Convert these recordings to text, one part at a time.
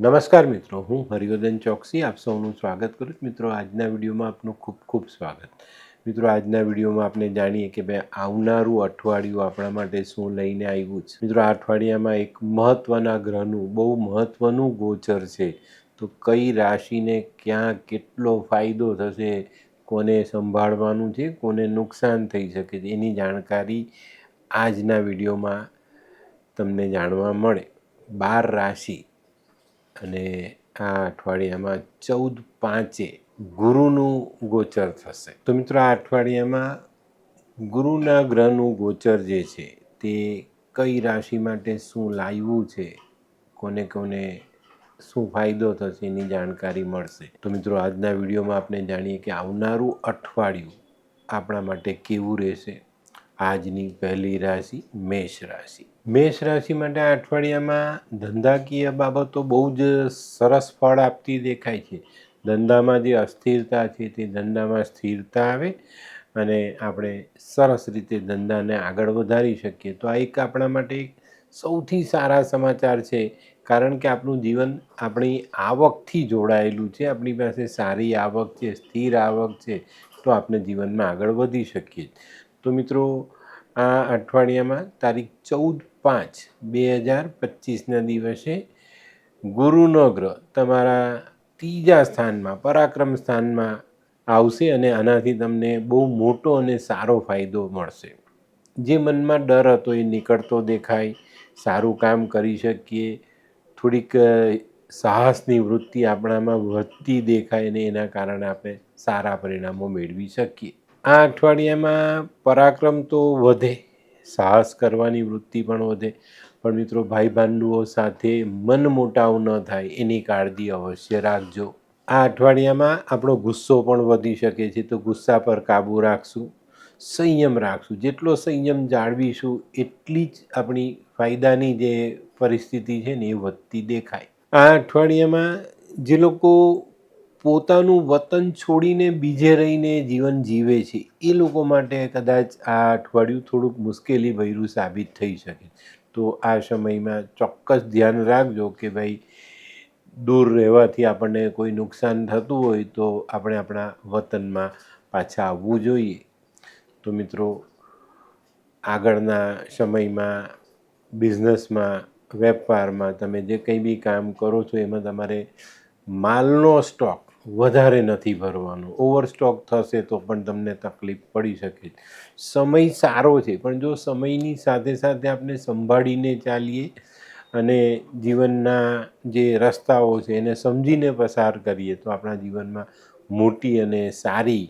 નમસ્કાર મિત્રો, હું હરિવર્ધન ચોકસી આપ સૌનું સ્વાગત કરું છું. મિત્રો, આજના વિડીયોમાં આપનું ખૂબ ખૂબ સ્વાગત. મિત્રો, આજના વિડીયોમાં આપણે જાણીએ કે ભાઈ આવનારું અઠવાડિયું આપણા માટે શું લઈને આવ્યું છે. મિત્રો, આ અઠવાડિયામાં એક મહત્ત્વના ગ્રહનું બહુ મહત્ત્વનું ગોચર છે. તો કઈ રાશિને ક્યાં કેટલો ફાયદો થશે, કોને સંભાળવાનું છે, કોને નુકસાન થઈ શકે છે, એની જાણકારી આજના વિડીયોમાં તમને જાણવા મળે. 12 રાશિ અને આ અઠવાડિયામાં 14/5 ગુરુનું ગોચર થશે. તો મિત્રો, આ અઠવાડિયામાં ગુરુના ગ્રહનું ગોચર જે છે તે કઈ રાશિ માટે શું લાવ્યું છે, કોને કોને શું ફાયદો થશે એની જાણકારી મળશે. તો મિત્રો, આજના વિડીયોમાં આપણે જાણીએ કે આવનારું અઠવાડિયું આપણા માટે કેવું રહેશે. આજની પહેલી રાશિ મેષ રાશિ. મેષ રાશિ માટે આ અઠવાડિયામાં ધંધાકીય બાબતો બહુ જ સરસ ફળ આપતી દેખાય છે. ધંધામાં જે અસ્થિરતા છે તે ધંધામાં સ્થિરતા આવે અને આપણે સરસ રીતે ધંધાને આગળ વધારી શકીએ. તો આ એક આપણા માટે સૌથી સારા સમાચાર છે, કારણ કે આપણું જીવન આપણી આવકથી જોડાયેલું છે. આપણી પાસે સારી આવક છે, સ્થિર આવક છે, તો આપણે જીવનમાં આગળ વધી શકીએ. તો મિત્રો, આ અઠવાડિયામાં તારીખ 14/5/2025ના દિવસે ગુરુનો ગ્રહ તમારા 3જા સ્થાનમાં, પરાક્રમ સ્થાનમાં આવશે અને આનાથી તમને બહુ મોટો અને સારો ફાયદો મળશે. જે મનમાં ડર હતો એ નીકળતો દેખાય, સારું કામ કરી શકીએ, થોડીક સાહસની વૃત્તિ આપણામાં વધતી દેખાય અને એના કારણે આપણે સારા પરિણામો મેળવી શકીએ. આ અઠવાડિયામાં પરાક્રમ તો વધે, સાહસ કરવાની વૃત્તિ પણ વધે, પણ મિત્રો, ભાઈ ભાંડુઓ સાથે મન મોટાવ ન થાય એની કાળજી અવશ્ય રાખજો. આ અઠવાડિયામાં આપણો ગુસ્સો પણ વધી શકે છે, તો ગુસ્સા પર કાબૂ રાખશું, સંયમ રાખશું. જેટલો સંયમ જાળવીશું એટલી જ આપણી ફાયદાની જે પરિસ્થિતિ છે ને એ વધતી દેખાય. આ અઠવાડિયામાં જે લોકો પોતાનું વતન છોડીને બીજે રહીને જીવન જીવે છે એ લોકો માટે કદાચ આ અઠવાડિયું થોડુંક મુશ્કેલી ભર્યું સાબિત થઈ શકે. તો આ સમયમાં ચોક્કસ ધ્યાન રાખજો કે ભાઈ, દૂર રહેવાથી આપણને કોઈ નુકસાન થતું હોય તો આપણે આપણા વતનમાં પાછા આવવું જોઈએ. તો મિત્રો, આગળના સમયમાં બિઝનેસમાં, વેપારમાં તમે જે કંઈ બી કામ કરો છો એમાં તમારે માલનો સ્ટોક વધારે નથી ભરવાનો. ઓવરસ્ટોક થશે તો પણ તમને તકલીફ પડી શકે. સમય સારો છે, પણ જો સમયની સાથે સાથે આપણે સંભાળીને ચાલીએ અને જીવનના જે રસ્તાઓ છે એને સમજીને પસાર કરીએ તો આપણા જીવનમાં મોટી અને સારી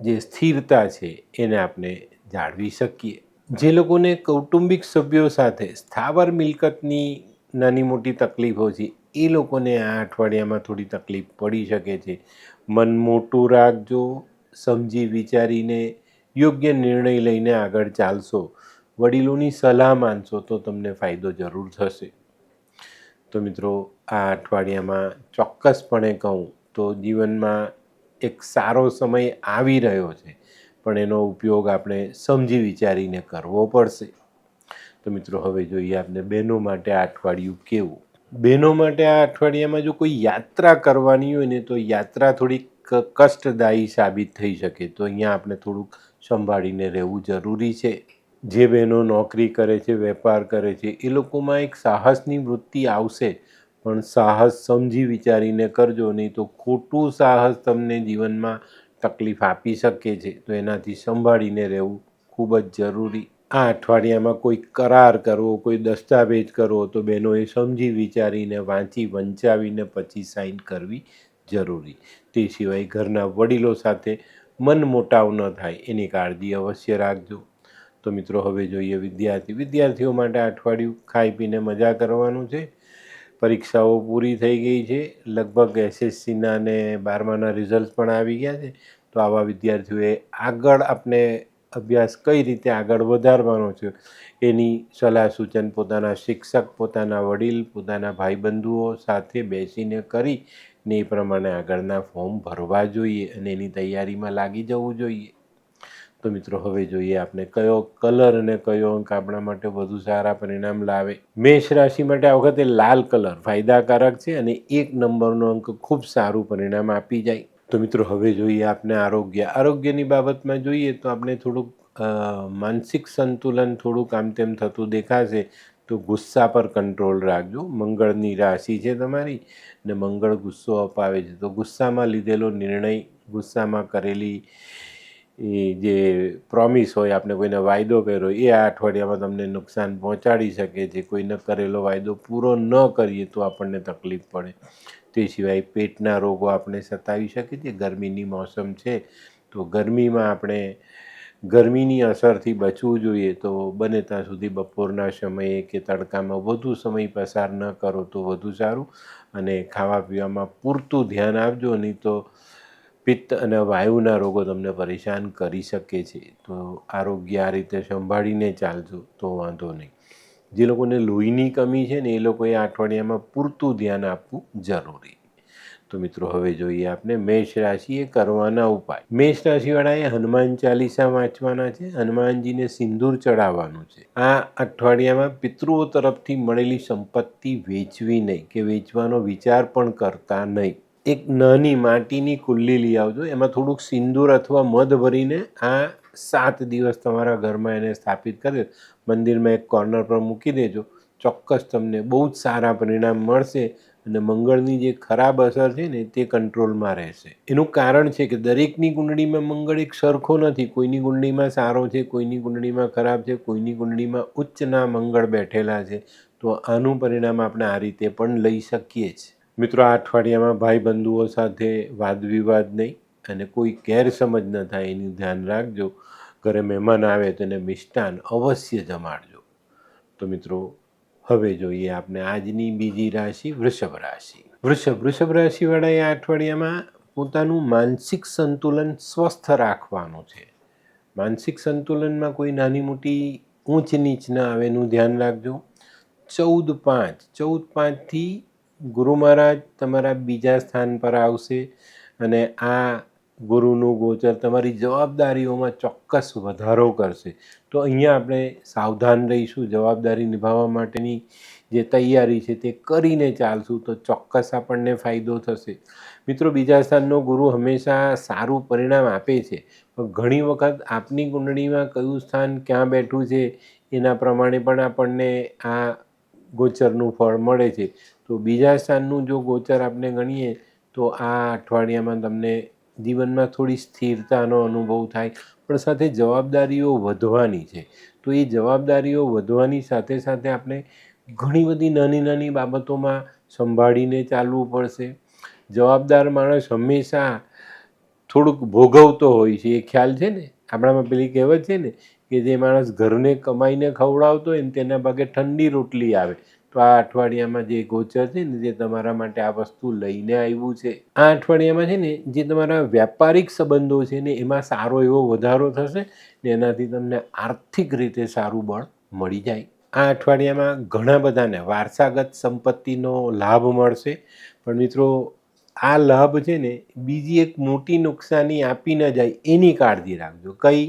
જે સ્થિરતા છે એને આપણે જાળવી શકીએ. જે લોકોને કૌટુંબિક સભ્યો સાથે સ્થાવર મિલકતની નાની મોટી તકલીફો છે એ લોકોને આ અઠવાડિયામાં થોડી તકલીફ પડી શકે છે. મન મોટું રાખજો, સમજી વિચારીને યોગ્ય નિર્ણય લઈને આગળ ચાલશો, વડીલોની સલાહ માનશો તો તમને ફાયદો જરૂર થશે. તો મિત્રો, આ અઠવાડિયામાં ચોક્કસપણે કહું તો જીવનમાં એક સારો સમય આવી રહ્યો છે, પણ એનો ઉપયોગ આપણે સમજી વિચારીને કરવો પડશે. તો મિત્રો, હવે જોઈએ આપણે બહેનો માટે આ અઠવાડિયું કેવું. બહેનો માટે આ અઠવાડિયામાં જો કોઈ યાત્રા કરવાની હોય ને તો યાત્રા થોડીક કષ્ટદાયી સાબિત થઈ શકે. તો અહીંયા આપણે થોડુંક સંભાળીને રહેવું જરૂરી છે. જે બહેનો નોકરી કરે છે, વેપાર કરે છે, એ લોકોમાં એક સાહસની વૃત્તિ આવશે, પણ સાહસ સમજી વિચારીને કરજો, નહીં તો ખોટું સાહસ તમને જીવનમાં તકલીફ આપી શકે છે. તો એનાથી સંભાળીને રહેવું ખૂબ જ જરૂરી. આ અઠવાડિયામાં કોઈ કરાર કરવો, કોઈ દસ્તાવેજ કરવો તો બહેનોએ સમજી વિચારીને, વાંચી વંચાવીને પછી સાઇન કરવી જરૂરી. તે સિવાય ઘરના વડીલો સાથે મન મોટાવ ન થાય એની કાળજી અવશ્ય રાખજો. તો મિત્રો, હવે જોઈએ વિદ્યાર્થીઓ માટે આ અઠવાડિયું ખાઈ પીને મજા કરવાનું છે. પરીક્ષાઓ પૂરી થઈ ગઈ છે, લગભગ SSCના અને 12માના રિઝલ્ટ પણ આવી ગયા છે. તો આવા વિદ્યાર્થીઓએ આગળ આપણે અભ્યાસ કઈ રીતે આગળ વધારવાનો છે એની સલાહ સૂચન પોતાના શિક્ષક, પોતાના વડીલ, પોતાના ભાઈબંધુઓ સાથે બેસીને કરી ને એ પ્રમાણે આગળના ફોર્મ ભરવા જોઈએ અને એની તૈયારીમાં લાગી જવું જોઈએ. તો મિત્રો હવે જોઈએ આપણે કયો કલર અને કયો અંક આપણા માટે વધુ સારા પરિણામ લાવે. મેષ રાશિ માટે આ વખતે લાલ કલર ફાયદાકારક છે અને 1 નંબરનો અંક ખૂબ સારું પરિણામ આપી જાય. તો મિત્રો હવે જોઈએ આપણે આરોગ્યની બાબતમાં જોઈએ તો આપણે થોડુંક માનસિક સંતુલન થોડુંક આમ તેમ થતું દેખાશે. તો ગુસ્સા પર કંટ્રોલ રાખજો. મંગળની રાશિ છે તમારી ને મંગળ ગુસ્સો અપાવે છે, તો ગુસ્સામાં લીધેલો નિર્ણય, ગુસ્સામાં કરેલી જે પ્રોમિસ હોય, આપણે કોઈને વાયદો કર્યો એ આ અઠવાડિયામાં તમને નુકસાન પહોંચાડી શકે છે. કોઈને કરેલો વાયદો પૂરો ન કરીએ તો આપણને તકલીફ પડે. તે સિવાય પેટના રોગો આપણે સતાવી શકે છે. ગરમીની મોસમ છે તો ગરમીમાં આપણે ગરમીની અસરથી બચવું જોઈએ. તો બને ત્યાં સુધી બપોરના સમયે કે તડકામાં વધુ સમય પસાર ન કરો તો વધુ સારું. અને ખાવા પીવામાં પૂરતું ધ્યાન આપજો, નહીં તો પિત્ત અને વાયુના રોગો તમને પરેશાન કરી શકે છે. તો આરોગ્ય આ રીતે સંભાળીને ચાલજો તો વાંધો નહીં. જે લોકોને લોહીની કમી છે ને એ લોકોએ આ અઠવાડિયામાં પૂરતું ધ્યાન આપવું જરૂરી. તો મિત્રો હવે જોઈએ આપણે મેષ રાશિએ કરવાના ઉપાય. મેષ રાશિવાળાએ હનુમાન ચાલીસા વાંચવાના છે, હનુમાનજીને સિંદૂર ચડાવવાનું છે. આ અઠવાડિયામાં પિતૃઓ તરફથી મળેલી સંપત્તિ વેચવી નહીં કે વેચવાનો વિચાર પણ કરતા નહીં. એક નાની માટીની કુલ્લી લઈ આવજો, એમાં થોડુંક સિંદૂર અથવા મધ ભરીને આ 7 દિવસ તમારા ઘરમાં એને સ્થાપિત કરી મંદિરમાં એક કોર્નર પર મૂકી દેજો. ચોક્કસ તમને બહુ જ સારા પરિણામ મળશે અને મંગળની જે ખરાબ અસર છે ને તે કંટ્રોલમાં રહેશે. એનું કારણ છે કે દરેકની કુંડળીમાં મંગળ એક સરખો નથી. કોઈની કુંડળીમાં સારો છે, કોઈની કુંડળીમાં ખરાબ છે, કોઈની કુંડળીમાં ઉચ્ચના મંગળ બેઠેલા છે. તો આનું પરિણામ આપણે આ રીતે પણ લઈ શકીએ છીએ. મિત્રો આ અઠવાડિયામાં ભાઈ બંધુઓ સાથે વાદ વિવાદ નહીં અને કોઈ ગેરસમજ ન થાય એનું ધ્યાન રાખજો. ઘરે મહેમાન આવે તો એને મિષ્ટાન અવશ્ય જમાડજો. તો મિત્રો હવે જોઈએ આપણે આજની બીજી રાશિ વૃષભ રાશિ. વૃષભ રાશિવાળાએ આ અઠવાડિયામાં પોતાનું માનસિક સંતુલન સ્વસ્થ રાખવાનું છે. માનસિક સંતુલનમાં કોઈ નાની મોટી ઊંચ નીચ ના આવે એનું ધ્યાન રાખજો. 14/5થી ગુરુ મહારાજ તમારા બીજા સ્થાન પર આવશે અને આ ગુરુનું ગોચર તમારી જવાબદારીઓમાં ચોક્કસ વધારો કરશે. તો અહીંયા આપણે સાવધાન રહીશું. જવાબદારી નિભાવવા માટેની જે તૈયારી છે તે કરીને ચાલશું તો ચોક્કસ આપણને ફાયદો થશે. મિત્રો બીજા સ્થાનનો ગુરુ હંમેશા સારું પરિણામ આપે છે, પણ ઘણી વખત આપની કુંડળીમાં કયું સ્થાન ક્યાં બેઠું છે એના પ્રમાણે પણ આપણને આ ગોચરનું ફળ મળે છે. તો બીજા સ્થાનનું જો ગોચર આપણે ગણીએ તો આ અઠવાડિયામાં તમને જીવનમાં થોડી સ્થિરતાનો અનુભવ થાય, પણ સાથે જવાબદારીઓ વધવાની છે. તો એ જવાબદારીઓ વધવાની સાથે સાથે આપણે ઘણી બધી નાની બાબતોમાં સંભાળીને ચાલવું પડશે. જવાબદાર માણસ હંમેશા થોડુંક ભોગવતો હોય છે, એ ખ્યાલ છે ને. આપણામાં પેલી કહેવત છે ને કે જે માણસ ઘરને કમાઈને ખવડાવતો હોય ને તેના ભાગે ઠંડી રોટલી આવે. તો આ અઠવાડિયામાં જે ગોચર છે ને જે તમારા માટે આ વસ્તુ લઈને આવ્યું છે. આ અઠવાડિયામાં છે ને જે તમારા વ્યાપારિક સંબંધો છે ને એમાં સારો એવો વધારો થશે ને એનાથી તમને આર્થિક રીતે સારું બળ મળી જાય. આ અઠવાડિયામાં ઘણા બધાને વારસાગત સંપત્તિનો લાભ મળશે, પણ મિત્રો આ લાભ છે ને બીજી એક મોટી નુકસાની આપી ન જાય એની કાળજી રાખજો. કઈ?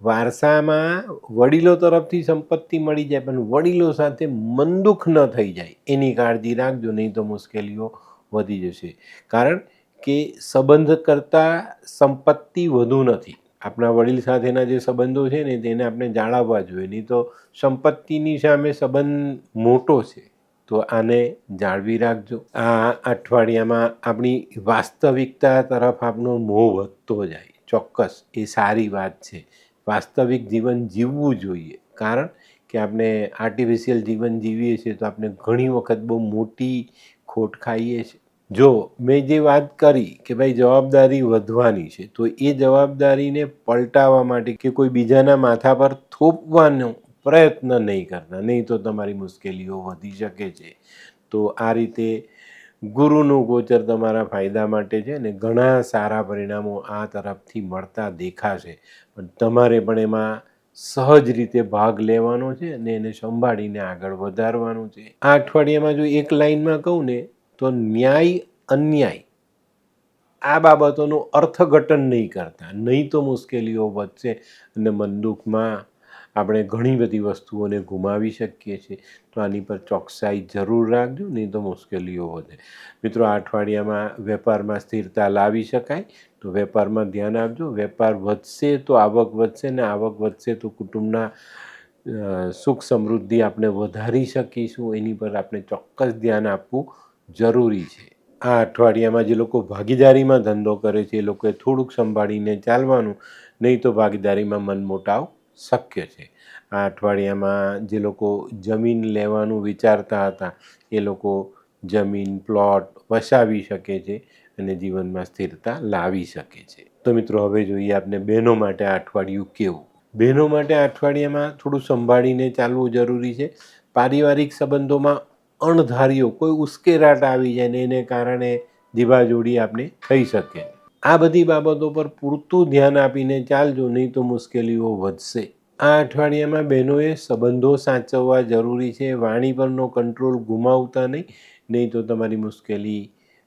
વારસામાં વડીલો તરફથી સંપત્તિ મળી જાય પણ વડીલો સાથે મનદુખ ન થઈ જાય એની કાળજી રાખજો, નહીં તો મુશ્કેલીઓ વધી જશે. કારણ કે સંબંધ કરતાં સંપત્તિ વધુ નથી. આપણા વડીલ સાથેના જે સંબંધો છે ને તેને આપણે જાળવવા જોઈએ, નહીં તો સંપત્તિની સામે સંબંધ મોટો છે. તો આને જાળવી રાખજો. આ અઠવાડિયામાં આપણી વાસ્તવિકતા તરફ આપણો મોહ વધતો જાય. ચોક્કસ એ સારી વાત છે. વાસ્તવિક જીવન જીવવું જોઈએ, કારણ કે આપણે આર્ટિફિશિયલ જીવન જીવીએ છીએ તો આપણે ઘણી વખત બહુ મોટી ખોટ ખાઈએ છીએ. જો મેં જે વાત કરી કે ભાઈ જવાબદારી વધવાની છે, તો એ જવાબદારીને પલટાવવા માટે કે કોઈ બીજાના માથા પર થોપવાનો પ્રયત્ન નહીં કરતા, નહીં તો તમારી મુશ્કેલીઓ વધી શકે છે. તો આ રીતે ગુરુનું ગોચર તમારા ફાયદા માટે છે ને ઘણા સારા પરિણામો આ તરફથી મળતા દેખાશે, પણ તમારે પણ એમાં સહજ રીતે ભાગ લેવાનો છે અને એને સંભાળીને આગળ વધારવાનું છે. આ અઠવાડિયામાં જો એક લાઈનમાં કહું ને તો ન્યાય અન્યાય આ બાબતોનું અર્થઘટન નહીં કરતા, નહીં તો મુશ્કેલીઓ વધશે અને મન દુઃખમાં આપણે ઘણી બધી વસ્તુઓને ગુમાવી શકીએ છીએ. તો આની પર ચોકસાઈ જરૂર રાખજો, નહીં તો મુશ્કેલીઓ વધે. મિત્રો, આ અઠવાડિયામાં વેપારમાં સ્થિરતા લાવી શકાય તો વેપારમાં ધ્યાન આપજો. વેપાર વધશે તો આવક વધશે, ને આવક વધશે તો કુટુંબના સુખ સમૃદ્ધિ આપણે વધારી શકીશું. એની પર આપણે ચોક્કસ ધ્યાન આપવું જરૂરી છે. આ અઠવાડિયામાં જે લોકો ભાગીદારીમાં ધંધો કરે છે એ લોકોએ થોડુંક સંભાળીને ચાલવાનું, નહીં તો ભાગીદારીમાં મનમોટાવ શક્ય છે. આ અઠવાડિયામાં જે લોકો જમીન લેવાનું વિચારતા હતા એ લોકો જમીન પ્લોટ વસાવી શકે છે અને જીવનમાં સ્થિરતા લાવી શકે છે. તો મિત્રો, હવે જોઈએ આપણે બહેનો માટે આ અઠવાડિયું કેવું. બહેનો માટે આ અઠવાડિયામાં થોડું સંભાળીને ચાલવું જરૂરી છે. પારિવારિક સંબંધોમાં અણધાર્યો કોઈ ઉશ્કેરાટ આવી જાય ને એને કારણે જીવાજોડી આપણે થઈ શકે. આ બધી બાબતો પર પૂરતું ધ્યાન આપીને ચાલજો, નહીં તો મુશ્કેલીઓ વધશે. આ અઠવાડિયામાં બહેનોએ સંબંધો સાચવવા જરૂરી છે. વાણી પરનો કંટ્રોલ ગુમાવતા નહીં તો તમારી મુશ્કેલી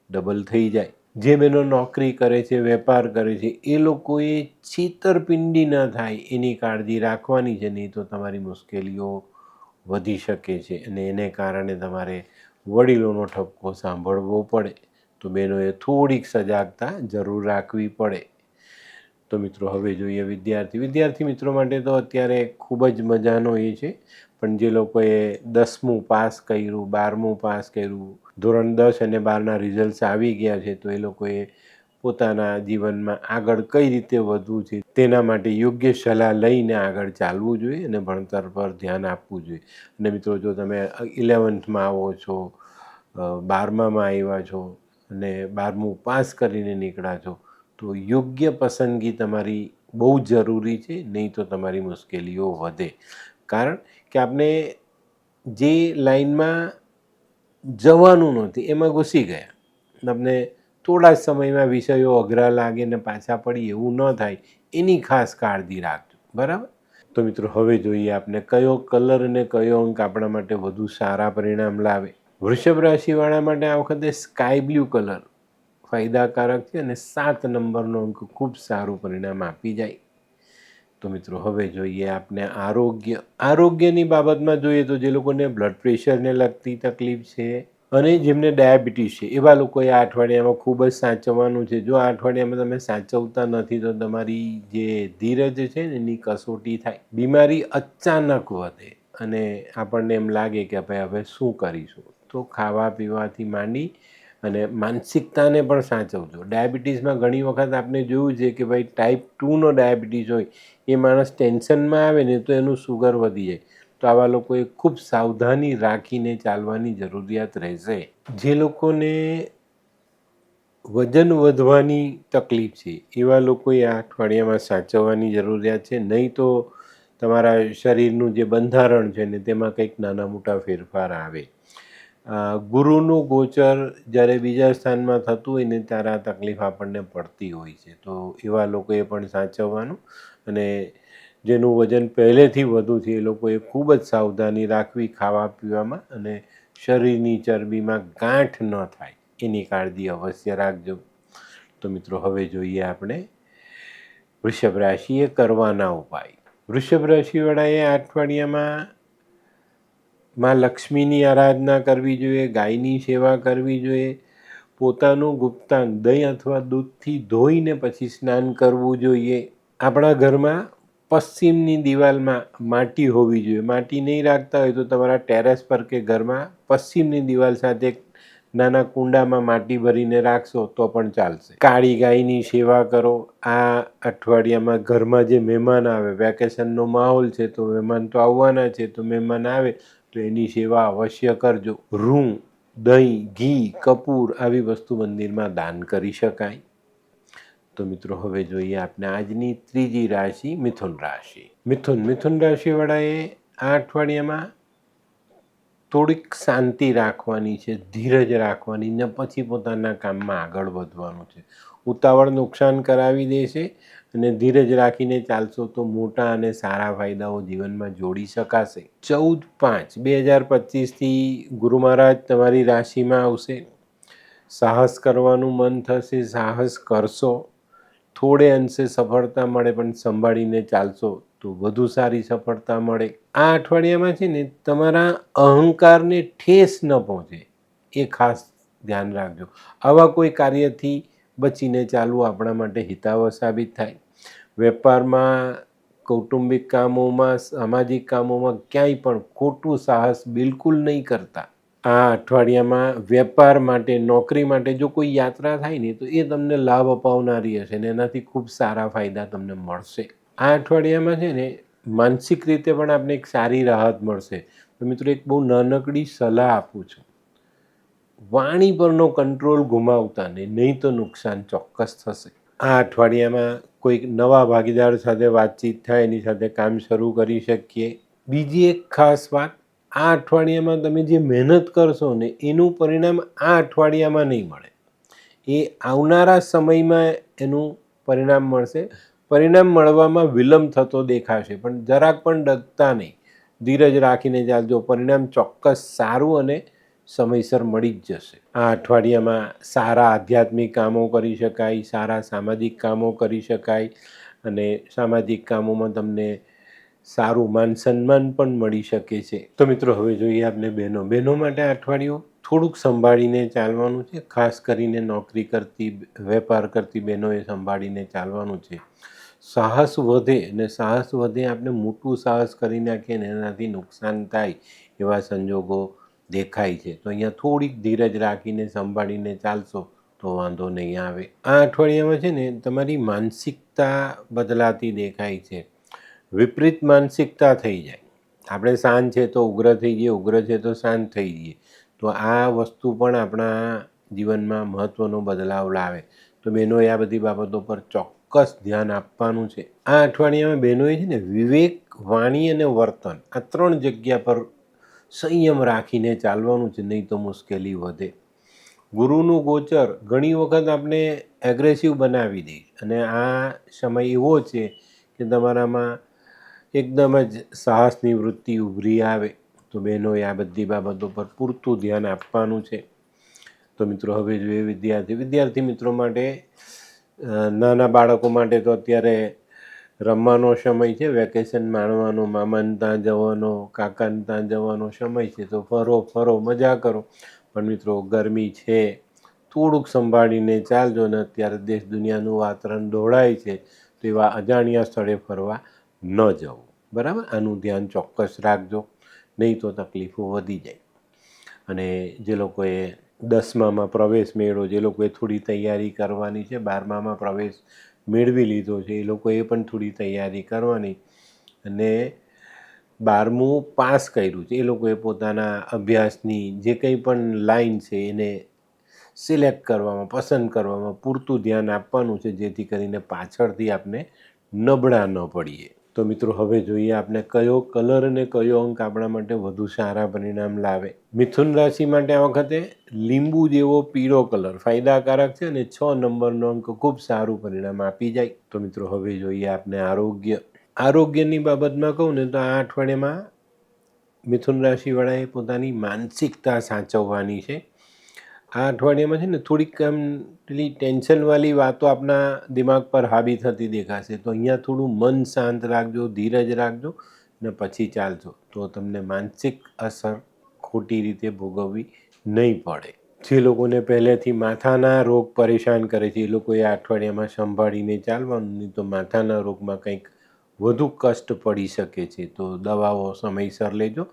ડબલ થઈ જાય. જે બહેનો નોકરી કરે છે, વેપાર કરે છે, એ લોકોએ છેતરપિંડી ન થાય એની કાળજી રાખવાની છે, નહીં તો તમારી મુશ્કેલીઓ વધી શકે છે અને એને કારણે તમારે વડીલોનો ઠપકો સાંભળવો પડે. તો બહેનોએ થોડીક સજાગતા જરૂર રાખવી પડે. તો મિત્રો, હવે જોઈએ વિદ્યાર્થી મિત્રો માટે તો અત્યારે ખૂબ જ મજાનો એ છે. પણ જે લોકોએ 10મું પાસ કર્યું, 12મું પાસ કર્યું, ધોરણ 10 અને 12ના રિઝલ્ટ્સ આવી ગયા છે, તો એ લોકોએ પોતાના જીવનમાં આગળ કઈ રીતે વધવું છે તેના માટે યોગ્ય સલાહ લઈને આગળ ચાલવું જોઈએ અને ભણતર પર ધ્યાન આપવું જોઈએ. અને મિત્રો, જો તમે 11થમાં આવો છો, 12મામાં આવ્યા છો અને 12મું પાસ કરીને નીકળ્યા છો, તો યોગ્ય પસંદગી તમારી બહુ જરૂરી છે, નહીં તો તમારી મુશ્કેલીઓ વધે. કારણ કે આપણે જે લાઈનમાં જવાનું નથી એમાં ઘૂસી ગયા, તમને થોડા જ સમયમાં વિષયો અઘરા લાગે ને પાછા પડી એવું ન થાય એની ખાસ કાળજી રાખજો. બરાબર? તો મિત્રો, હવે જોઈએ આપણે કયો કલર અને કયો અંક આપણા માટે વધુ સારા પરિણામ લાવે. વૃષભ રાશિવાળા માટે આ વખતે સ્કાય બ્લુ કલર ફાયદાકારક છે અને 7 નંબરનો અંક ખૂબ સારું પરિણામ આપી જાય. તો મિત્રો, હવે જોઈએ આપણે આરોગ્યની બાબતમાં જોઈએ તો જે લોકોને બ્લડ પ્રેશરને લગતી તકલીફ છે અને જેમને ડાયાબિટીસ છે એવા લોકોએ આ અઠવાડિયામાં ખૂબ જ સાચવવાનું છે. જો આ અઠવાડિયામાં તમે સાચવતા નથી તો તમારી જે ધીરજ છે ને એની કસોટી થાય. બીમારી અચાનક વધે અને આપણને એમ લાગે કે ભાઈ હવે શું કરીશું. તો ખાવા પીવાથી માંડી અને માનસિકતાને પણ સાચવજો. ડાયાબિટીસમાં ઘણી વખત આપણે જોયું છે કે ભાઈ ટાઈપ 2નો ડાયાબિટીસ હોય એ માણસ ટેન્શનમાં આવે ને તો એનું સુગર વધી જાય. તો આવા લોકોએ ખૂબ સાવધાની રાખીને ચાલવાની જરૂરિયાત રહેશે. જે લોકોને વજન વધવાની તકલીફ છે એવા લોકોએ આ અઠવાડિયામાં સાચવવાની જરૂરિયાત છે, નહીં તો તમારા શરીરનું જે બંધારણ છે ને તેમાં કંઈક નાના મોટા ફેરફાર આવે. ગુરુનું ગોચર જ્યારે બીજા સ્થાનમાં થતું હોય ને ત્યારે આ તકલીફ આપણને પડતી હોય છે. તો એવા લોકોએ પણ સાચવવાનું અને જેનું વજન પહેલેથી વધુ છે એ લોકોએ ખૂબ જ સાવધાની રાખવી ખાવા પીવામાં અને શરીરની ચરબીમાં ગાંઠ ન થાય એની કાળજી અવશ્ય રાખજો. તો મિત્રો, હવે જોઈએ આપણે વૃષભ રાશિએ કરવાના ઉપાય. વૃષભ રાશિવાળાએ આ અઠવાડિયામાં માં લક્ષ્મીની આરાધના કરવી જોઈએ, ગાયની સેવા કરવી જોઈએ, પોતાનું ગુપ્તાંગ દહીં અથવા દૂધથી ધોઈને પછી સ્નાન કરવું જોઈએ. આપણા ઘરમાં પશ્ચિમની દિવાલમાં માટી હોવી જોઈએ. માટી નહીં રાખતા હોય તો તમારા ટેરેસ પર કે ઘરમાં પશ્ચિમની દિવાલ સાથે નાના કુંડામાં માટી ભરીને રાખશો તો પણ ચાલશે. કાળી ગાયની સેવા કરો. આ અઠવાડિયામાં ઘરમાં જે મહેમાન આવે, વેકેશનનો માહોલ છે તો મહેમાન તો આવવાના છે, તો મહેમાન આવે તો એની સેવા અવશ્ય કરજો. રૂં, દહીં, ઘી, કપૂર આવી વસ્તુ મંદિરમાં દાન કરી શકાય. તો મિત્રો, હવે જોઈએ આપણે આજની ત્રીજી રાશિ મિથુન રાશિ. મિથુન રાશિવાળાએ આ અઠવાડિયામાં થોડીક શાંતિ રાખવાની છે, ધીરજ રાખવાની ને પછી પોતાના કામમાં આગળ વધવાનું છે. ઉતાવળ નુકસાન કરાવી દેશે અને ધીરજ રાખીને ચાલશો તો મોટા અને સારા ફાયદાઓ જીવનમાં જોડી શકાશે. 14/5/2025થી ગુરુ મહારાજ તમારી રાશિમાં આવશે. સાહસ કરવાનું મન થશે, સાહસ કરશો, થોડે અંશે સફળતા મળે પણ સંભાળીને ચાલશો તો વધુ સારી સફળતા મળે. આ અઠવાડિયામાં છે ને તમારા અહંકારને ઠેસ ન પહોંચે એ ખાસ ધ્યાન રાખજો. આવા કોઈ કાર્યથી બચીને ચાલવું આપણા માટે હિતાવહ સાબિત થાય. વેપારમાં, કૌટુંબિક કામોમાં, સામાજિક કામોમાં ક્યાંય પણ ખોટું સાહસ બિલકુલ નહીં કરતા. આ અઠવાડિયામાં વેપાર માટે, નોકરી માટે જો કોઈ યાત્રા થાય ને તો એ તમને લાભ અપાવનારી હશે ને એનાથી ખૂબ સારા ફાયદા તમને મળશે. આ અઠવાડિયામાં છે ને માનસિક રીતે પણ આપણે એક સારી રાહત મળશે. તો મિત્રો એક બહુ નાનકડી સલાહ આપું છું, વાણી પરનો કંટ્રોલ ગુમાવતા નહીં તો નુકસાન ચોક્કસ થશે. આ અઠવાડિયામાં કોઈક નવા ભાગીદાર સાથે વાતચીત થાય એની સાથે કામ શરૂ કરી શકીએ. બીજી એક ખાસ વાત, આ અઠવાડિયામાં તમે જે મહેનત કરશો ને એનું પરિણામ આ અઠવાડિયામાં નહીં મળે, એ આવનારા સમયમાં એનું પરિણામ મળશે. પરિણામ મળવામાં વિલંબ થતો દેખાશે પણ જરાક પણ ડગતા નહીં, ધીરજ રાખીને ચાલજો, પરિણામ ચોક્કસ સારું અને સમયસર મળી જ જશે. આ અઠવાડિયામાં સારા આધ્યાત્મિક કામો કરી શકાય, સારા સામાજિક કામો કરી શકાય અને સામાજિક કામોમાં તમને સારું માન સન્માન પણ મળી શકે છે. તો મિત્રો હવે જોઈએ આપણે બહેનો માટે આ અઠવાડિયું થોડુંક સંભાળીને ચાલવાનું છે. ખાસ કરીને નોકરી કરતી, વેપાર કરતી બહેનોએ સંભાળીને ચાલવાનું છે. સાહસ વધે અને સાહસ વધે આપણે મોટું સાહસ કરી નાખીએ ને એનાથી નુકસાન થાય એવા સંજોગો દેખાય છે. તો અહીંયા થોડીક ધીરજ રાખીને સંભાળીને ચાલશો તો વાંધો નહીં આવે. આ અઠવાડિયામાં છે ને તમારી માનસિકતા બદલાતી દેખાય છે. વિપરીત માનસિકતા થઈ જાય. આપણે શાંત છે તો ઉગ્ર થઈ જઈએ, ઉગ્ર છે તો શાંત થઈ જઈએ. તો આ વસ્તુ પણ આપણા જીવનમાં મહત્ત્વનો બદલાવ લાવે. તો બહેનોએ આ બધી બાબતો પર ચોક્કસ ધ્યાન આપવાનું છે. આ અઠવાડિયામાં બહેનોએ છે ને વિવેક, વાણી અને વર્તન આ 3 જગ્યા પર સંયમ રાખીને ચાલવાનું છે, નહીં તો મુશ્કેલી વધે. ગુરુનું ગોચર ઘણી વખત આપણે એગ્રેસિવ બનાવી દે અને આ સમય એવો છે કે તમારામાં એકદમ જ સાહસની વૃત્તિ ઉભરી આવે. તો બહેનોએ આ બધી બાબતો પર પૂરતું ધ્યાન આપવાનું છે. તો મિત્રો હવે જોઈએ વિદ્યાર્થી મિત્રો માટે, નાના બાળકો માટે તો અત્યારે રમવાનો સમય છે, વેકેશન માણવાનો, મામાને ત્યાં જવાનો, કાકાને ત્યાં જવાનો સમય છે. તો ફરો મજા કરો. પણ મિત્રો ગરમી છે, થોડુંક સંભાળીને ચાલજો ને અત્યારે દેશ દુનિયાનું વાતાવરણ દોડાય છે તો એવા અજાણ્યા સ્થળે ફરવા ન જવું. બરાબર, આનું ધ્યાન ચોક્કસ રાખજો, નહીં તો તકલીફો વધી જાય. અને જે લોકોએ 10મામાં પ્રવેશ મેળવ્યો, જે લોકોએ થોડી તૈયારી કરવાની છે, 12મામાં પ્રવેશ મેળવી લીધો છે, એ લોકોએ પણ થોડી તૈયારી કરવાની. અને 12મું પાસ કર્યું છે એ લોકોએ પોતાના અભ્યાસની જે કંઈ પણ લાઈન છે એને સિલેક્ટ કરવામાં, પસંદ કરવામાં પૂરતું ધ્યાન આપવાનું છે, જેથી કરીને પાછળથી આપણે નબળા ન પડીએ. તો મિત્રો હવે જોઈએ આપણે કયો કલર અને કયો અંક આપણા માટે વધુ સારા પરિણામ લાવે. મિથુન રાશિ માટે આ વખતે લીંબુ જેવો પીળો કલર ફાયદાકારક છે અને 6 નંબરનો અંક ખૂબ સારું પરિણામ આપી જાય. તો મિત્રો હવે જોઈએ આપણે આરોગ્યની બાબતમાં કહું ને તો આ અઠવાડિયામાં મિથુન રાશિવાળાએ પોતાની માનસિકતા સાચવવાની છે. આ અઠવાડિયામાં છે ને થોડીક પેલી ટેન્શનવાળી વાતો આપણા દિમાગ પર હાવી થતી દેખાશે. તો અહીંયા થોડું મન શાંત રાખજો, ધીરજ રાખજો ને પછી ચાલજો તો તમને માનસિક અસર ખોટી રીતે ભોગવવી નહીં પડે. જે લોકોને પહેલેથી માથાના રોગ પરેશાન કરે છે એ લોકોએ આ અઠવાડિયામાં સંભાળીને ચાલવાનું, નહીં તો માથાના રોગમાં કંઈક વધુ કષ્ટ પડી શકે છે. તો દવાઓ સમયસર લેજો.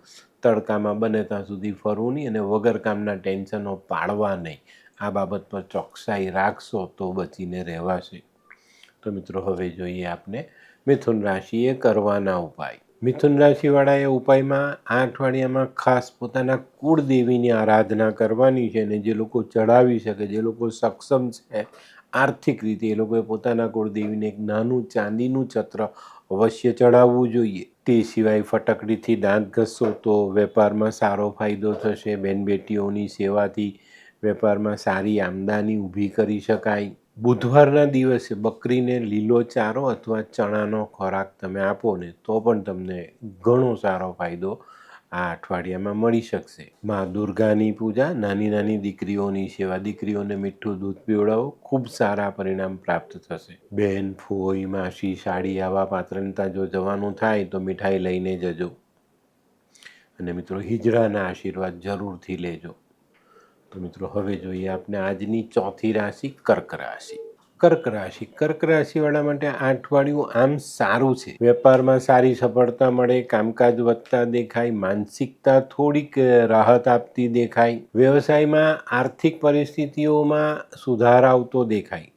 તડકામાં બને ત્યાં સુધી ફરવું નહીં અને વગર કામના ટેન્શનો પાડવા નહીં. આ બાબત પર ચોકસાઈ રાખશો તો બચીને રહેવાશે. તો મિત્રો હવે જોઈએ આપણે મિથુન રાશિએ કરવાના ઉપાય. મિથુન રાશિવાળાએ ઉપાયમાં આ અઠવાડિયામાં ખાસ પોતાના કુળદેવીની આરાધના કરવાની છે. અને જે લોકો ચડાવી શકે, જે લોકો સક્ષમ છે આર્થિક રીતે, એ લોકોએ પોતાના કુળદેવીને એક નાનું ચાંદીનું છત્ર અવશ્ય ચડાવવું જોઈએ. તે સિવાય ફટકડીથી દાંત ઘસશો તો વેપારમાં સારો ફાયદો થશે. બેનબેટીઓની સેવાથી વેપારમાં સારી આમદની ઊભી કરી શકાય. બુધવારના દિવસે બકરીને લીલો ચારો અથવા ચણાનો ખોરાક તમે આપો ને તો પણ તમને ઘણો સારો ફાયદો આ અઠવાડિયામાં મળી શકશે. માં દુર્ગાની પૂજા, નાની નાની દીકરીઓની સેવા, દીકરીઓને મીઠું દૂધ પીવડાવો, ખૂબ સારા પરિણામ પ્રાપ્ત થશે. બહેન, ફોઈ, માસી, સાડી આવા પાત્રનતા જો જવાનું થાય તો મીઠાઈ લઈને જજો. અને મિત્રો હિજડાના આશીર્વાદ જરૂરથી લેજો. તો મિત્રો હવે જોઈએ આપણે આજની ચોથી રાશિ કર્ક રાશિ. કર્ક રાશિવાળા માટે આ અઠવાડિયું આમ સારું છે. વેપારમાં સારી સફળતા મળે, કામકાજ વધતા દેખાય, માનસિકતા થોડીક રાહત આપતી દેખાય, વ્યવસાયમાં આર્થિક પરિસ્થિતિઓમાં સુધાર આવતો દેખાય.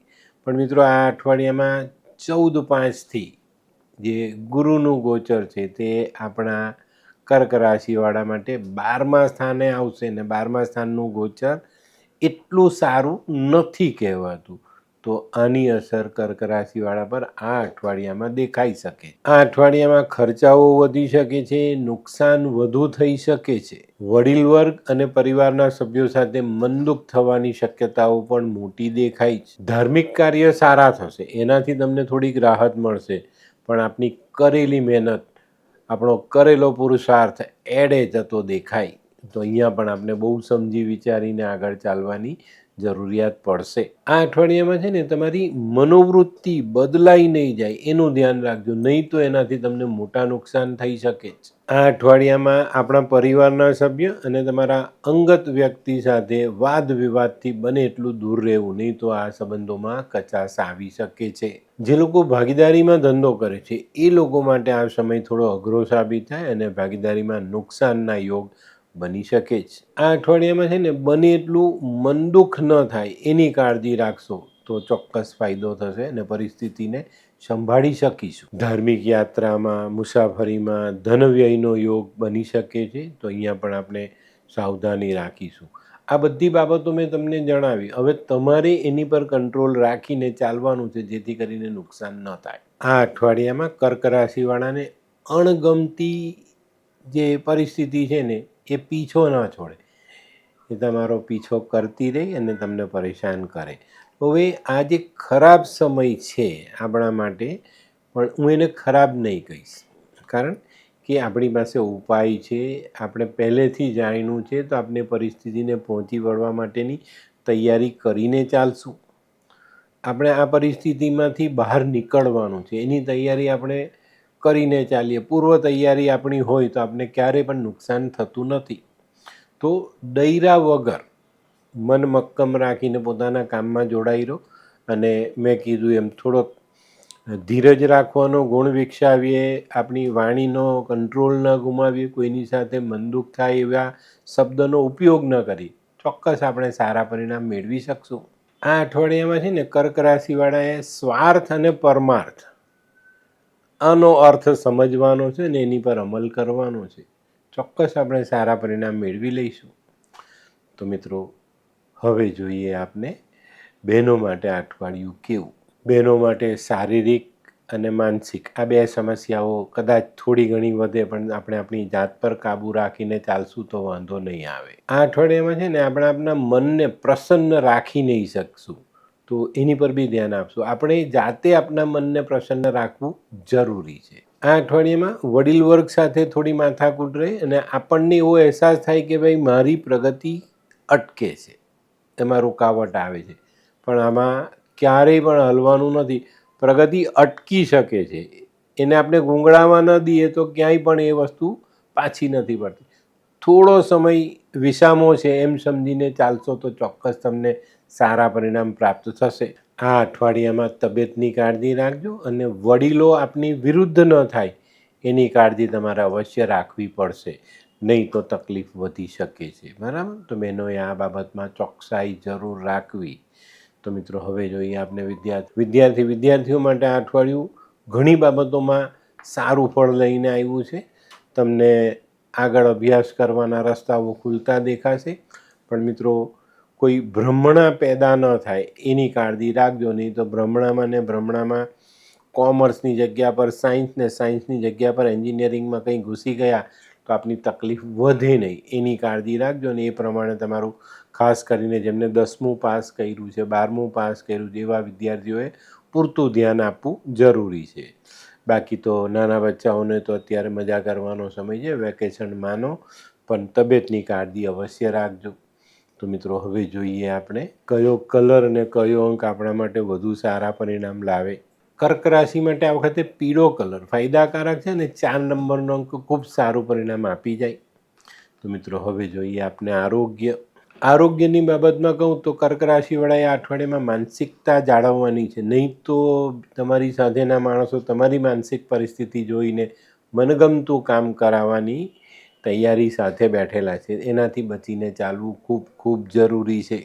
પણ મિત્રો આ અઠવાડિયામાં 14/5થી જે ગુરુનું ગોચર છે તે આપણા કર્ક રાશિવાળા માટે 12મા સ્થાને આવશે ને 12મા સ્થાનનું ગોચર એટલું સારું નથી કહેવાતું. તો આની અસર કર્ક રાશિવાળા પર આ અઠવાડિયામાં દેખાઈ શકે. આ અઠવાડિયામાં ખર્ચાઓ વધી શકે છે, નુકસાન વધુ થઈ શકે છે. વડીલ વર્ગ અને પરિવારના સભ્યો સાથે મનદુખ થવાની શક્યતાઓ પણ મોટી દેખાય છે. ધાર્મિક કાર્ય સારા થશે, એનાથી તમને થોડીક રાહત મળશે. પણ આપની કરેલી મહેનત, આપણો કરેલો પુરુષાર્થ એડે જતો દેખાય. તો અહીંયા પણ આપણે બહુ સમજી વિચારીને આગળ ચાલવાની જરૂરિયાત પડશે. આ અઠવાડિયામાં છે ને તમારી મનોવૃત્તિ બદલાઈ નહીં જાય એનું ધ્યાન રાખજો, નહીં તો એનાથી તમને મોટા નુકસાન થઈ શકે છે. આ અઠવાડિયામાં આપણા પરિવારના સભ્ય અને તમારા અંગત વ્યક્તિ સાથે વાદ વિવાદથી બને એટલું દૂર રહેવું, નહીં તો આ સંબંધોમાં કચાશ આવી શકે છે. જે લોકો ભાગીદારીમાં ધંધો કરે છે એ લોકો માટે આ સમય થોડો અઘરો સાબિત થાય અને ભાગીદારીમાં નુકસાનના યોગ બની શકે છે. આ અઠવાડિયામાં છે ને બને એટલું મનદુખ ન થાય એની કાળજી રાખશો તો ચોક્કસ ફાયદો થશે અને પરિસ્થિતિને સંભાળી શકીશું. ધાર્મિક યાત્રામાં, મુસાફરીમાં ધનવ્યયનો યોગ બની શકે છે. તો અહીંયા પણ આપણે સાવધાની રાખીશું. આ બધી બાબતો મેં તમને જણાવી. હવે તમારે એની પર કંટ્રોલ રાખીને ચાલવાનું છે જેથી કરીને નુકસાન ન થાય. આ અઠવાડિયામાં કર્ક રાશિવાળાને અણગમતી જે પરિસ્થિતિ છે ને એ પીછો ના છોડે, એ તમારો પીછો કરતી રહી અને તમને પરેશાન કરે. હવે આ જે ખરાબ સમય છે આપણા માટે, પણ હું એને ખરાબ નહીં કહીશ, કારણ કે આપણી પાસે ઉપાય છે. આપણે પહેલેથી જાણ્યું છે તો આપણે પરિસ્થિતિને પહોંચી વળવા માટેની તૈયારી કરીને ચાલશું. આપણે આ પરિસ્થિતિમાંથી બહાર નીકળવાનું છે, એની તૈયારી આપણે કરીને ચાલીએ. પૂર્વ તૈયારી આપણી હોય તો આપણે ક્યારેય પણ નુકસાન થતું નથી. તો ડૈરા વગર મન મક્કમ રાખીને પોતાના કામમાં જોડાઈ રહો. અને મેં કીધું એમ થોડોક ધીરજ રાખવાનો ગુણ વિકસાવીએ, આપણી વાણીનો કંટ્રોલ ન ગુમાવીએ, કોઈની સાથે મનદુખ થાય એવા શબ્દનો ઉપયોગ ન કરી, ચોક્કસ આપણે સારા પરિણામ મેળવી શકશું. આ અઠવાડિયામાં છે ને કર્ક રાશિવાળાએ સ્વાર્થ અને પરમાર્થ આનો અર્થ સમજવાનો છે ને એની પર અમલ કરવાનો છે. ચોક્કસ આપણે સારા પરિણામ મેળવી લઈશું. તો મિત્રો હવે જોઈએ આપણે બહેનો માટે આ અઠવાડિયું કેવું. બહેનો માટે શારીરિક અને માનસિક આ બે સમસ્યાઓ કદાચ થોડી ઘણી વધે, પણ આપણે આપણી જાત પર કાબૂ રાખીને ચાલશું તો વાંધો નહીં આવે. આ અઠવાડિયામાં છે ને આપણે આપણા મનને પ્રસન્ન રાખી નહીં શકશું, તો એની પર બી ધ્યાન આપશું. આપણે જાતે આપણા મનને પ્રસન્ન રાખવું જરૂરી છે. આ અઠવાડિયામાં વડીલ વર્ગ સાથે થોડી માથાકૂટ રહે અને આપણને એવો અહેસાસ થાય કે ભાઈ મારી પ્રગતિ અટકે છે, એમાં રૂકાવટ આવે છે. પણ આમાં ક્યારેય પણ હલવાનું નથી. પ્રગતિ અટકી શકે છે, એને આપણે ગુંગળાવા ન દઈએ તો ક્યાંય પણ એ વસ્તુ પાછી નથી પડતી. થોડો સમય વિસામો છે એમ સમજીને ચાલશો તો ચોક્કસ તમને સારા પરિણામ પ્રાપ્ત થશે. આ અઠવાડિયામાં તબિયતની કાળજી રાખજો અને વડીલો આપની વિરુદ્ધ ન થાય એની કાળજી તમારે અવશ્ય રાખવી પડશે, નહીં તો તકલીફ વધી શકે છે. બરાબર? તો બહેનોએ આ બાબતમાં ચોકસાઈ જરૂર રાખવી. તો મિત્રો હવે જોઈએ આપણે વિદ્યાર્થીઓ માટે આ અઠવાડિયું ઘણી બાબતોમાં સારું ફળ લઈને આવ્યું છે. તમને આગળ અભ્યાસ કરવાના રસ્તાઓ ખુલતા દેખાશે. પણ મિત્રો કોઈ ભ્રમણા પેદા ન થાય એની કાળજી રાખજો, નહીં તો ભ્રમણામાં કોમર્સની જગ્યા પર સાયન્સ ને સાયન્સની જગ્યા પર એન્જિનિયરિંગમાં કંઈ ઘૂસી ગયા તો આપની તકલીફ વધે નહીં એની કાળજી રાખજો. અને એ પ્રમાણે તમારું ખાસ કરીને જેમને 10મું પાસ કર્યું છે, 12મું પાસ કર્યું છે એવા વિદ્યાર્થીઓએ પૂરતું ધ્યાન આપવું જરૂરી છે. બાકી તો નાના બચ્ચાઓને તો અત્યારે મજા કરવાનો સમય છે, વેકેશન માનો, પણ તબિયતની કાળજી અવશ્ય રાખજો. તો મિત્રો હવે જોઈએ આપણે કયો કલર અને કયો અંક આપણા માટે વધુ સારા પરિણામ લાવે. કર્ક રાશિ માટે આ વખતે પીળો કલર ફાયદાકારક છે અને 4 નંબરનો અંક ખૂબ સારું પરિણામ આપી જાય. તો મિત્રો હવે જોઈએ આપણે આરોગ્યની બાબતમાં કહું તો કર્ક રાશિવાળાએ આ અઠવાડિયામાં માનસિકતા જાળવવાની છે. નહીં તો તમારી સાથેના માણસો તમારી માનસિક પરિસ્થિતિ જોઈને મનગમતું કામ કરાવવાની તૈયારી સાથે બેઠેલા છે. એનાથી બચીને ચાલવું ખૂબ ખૂબ જરૂરી છે.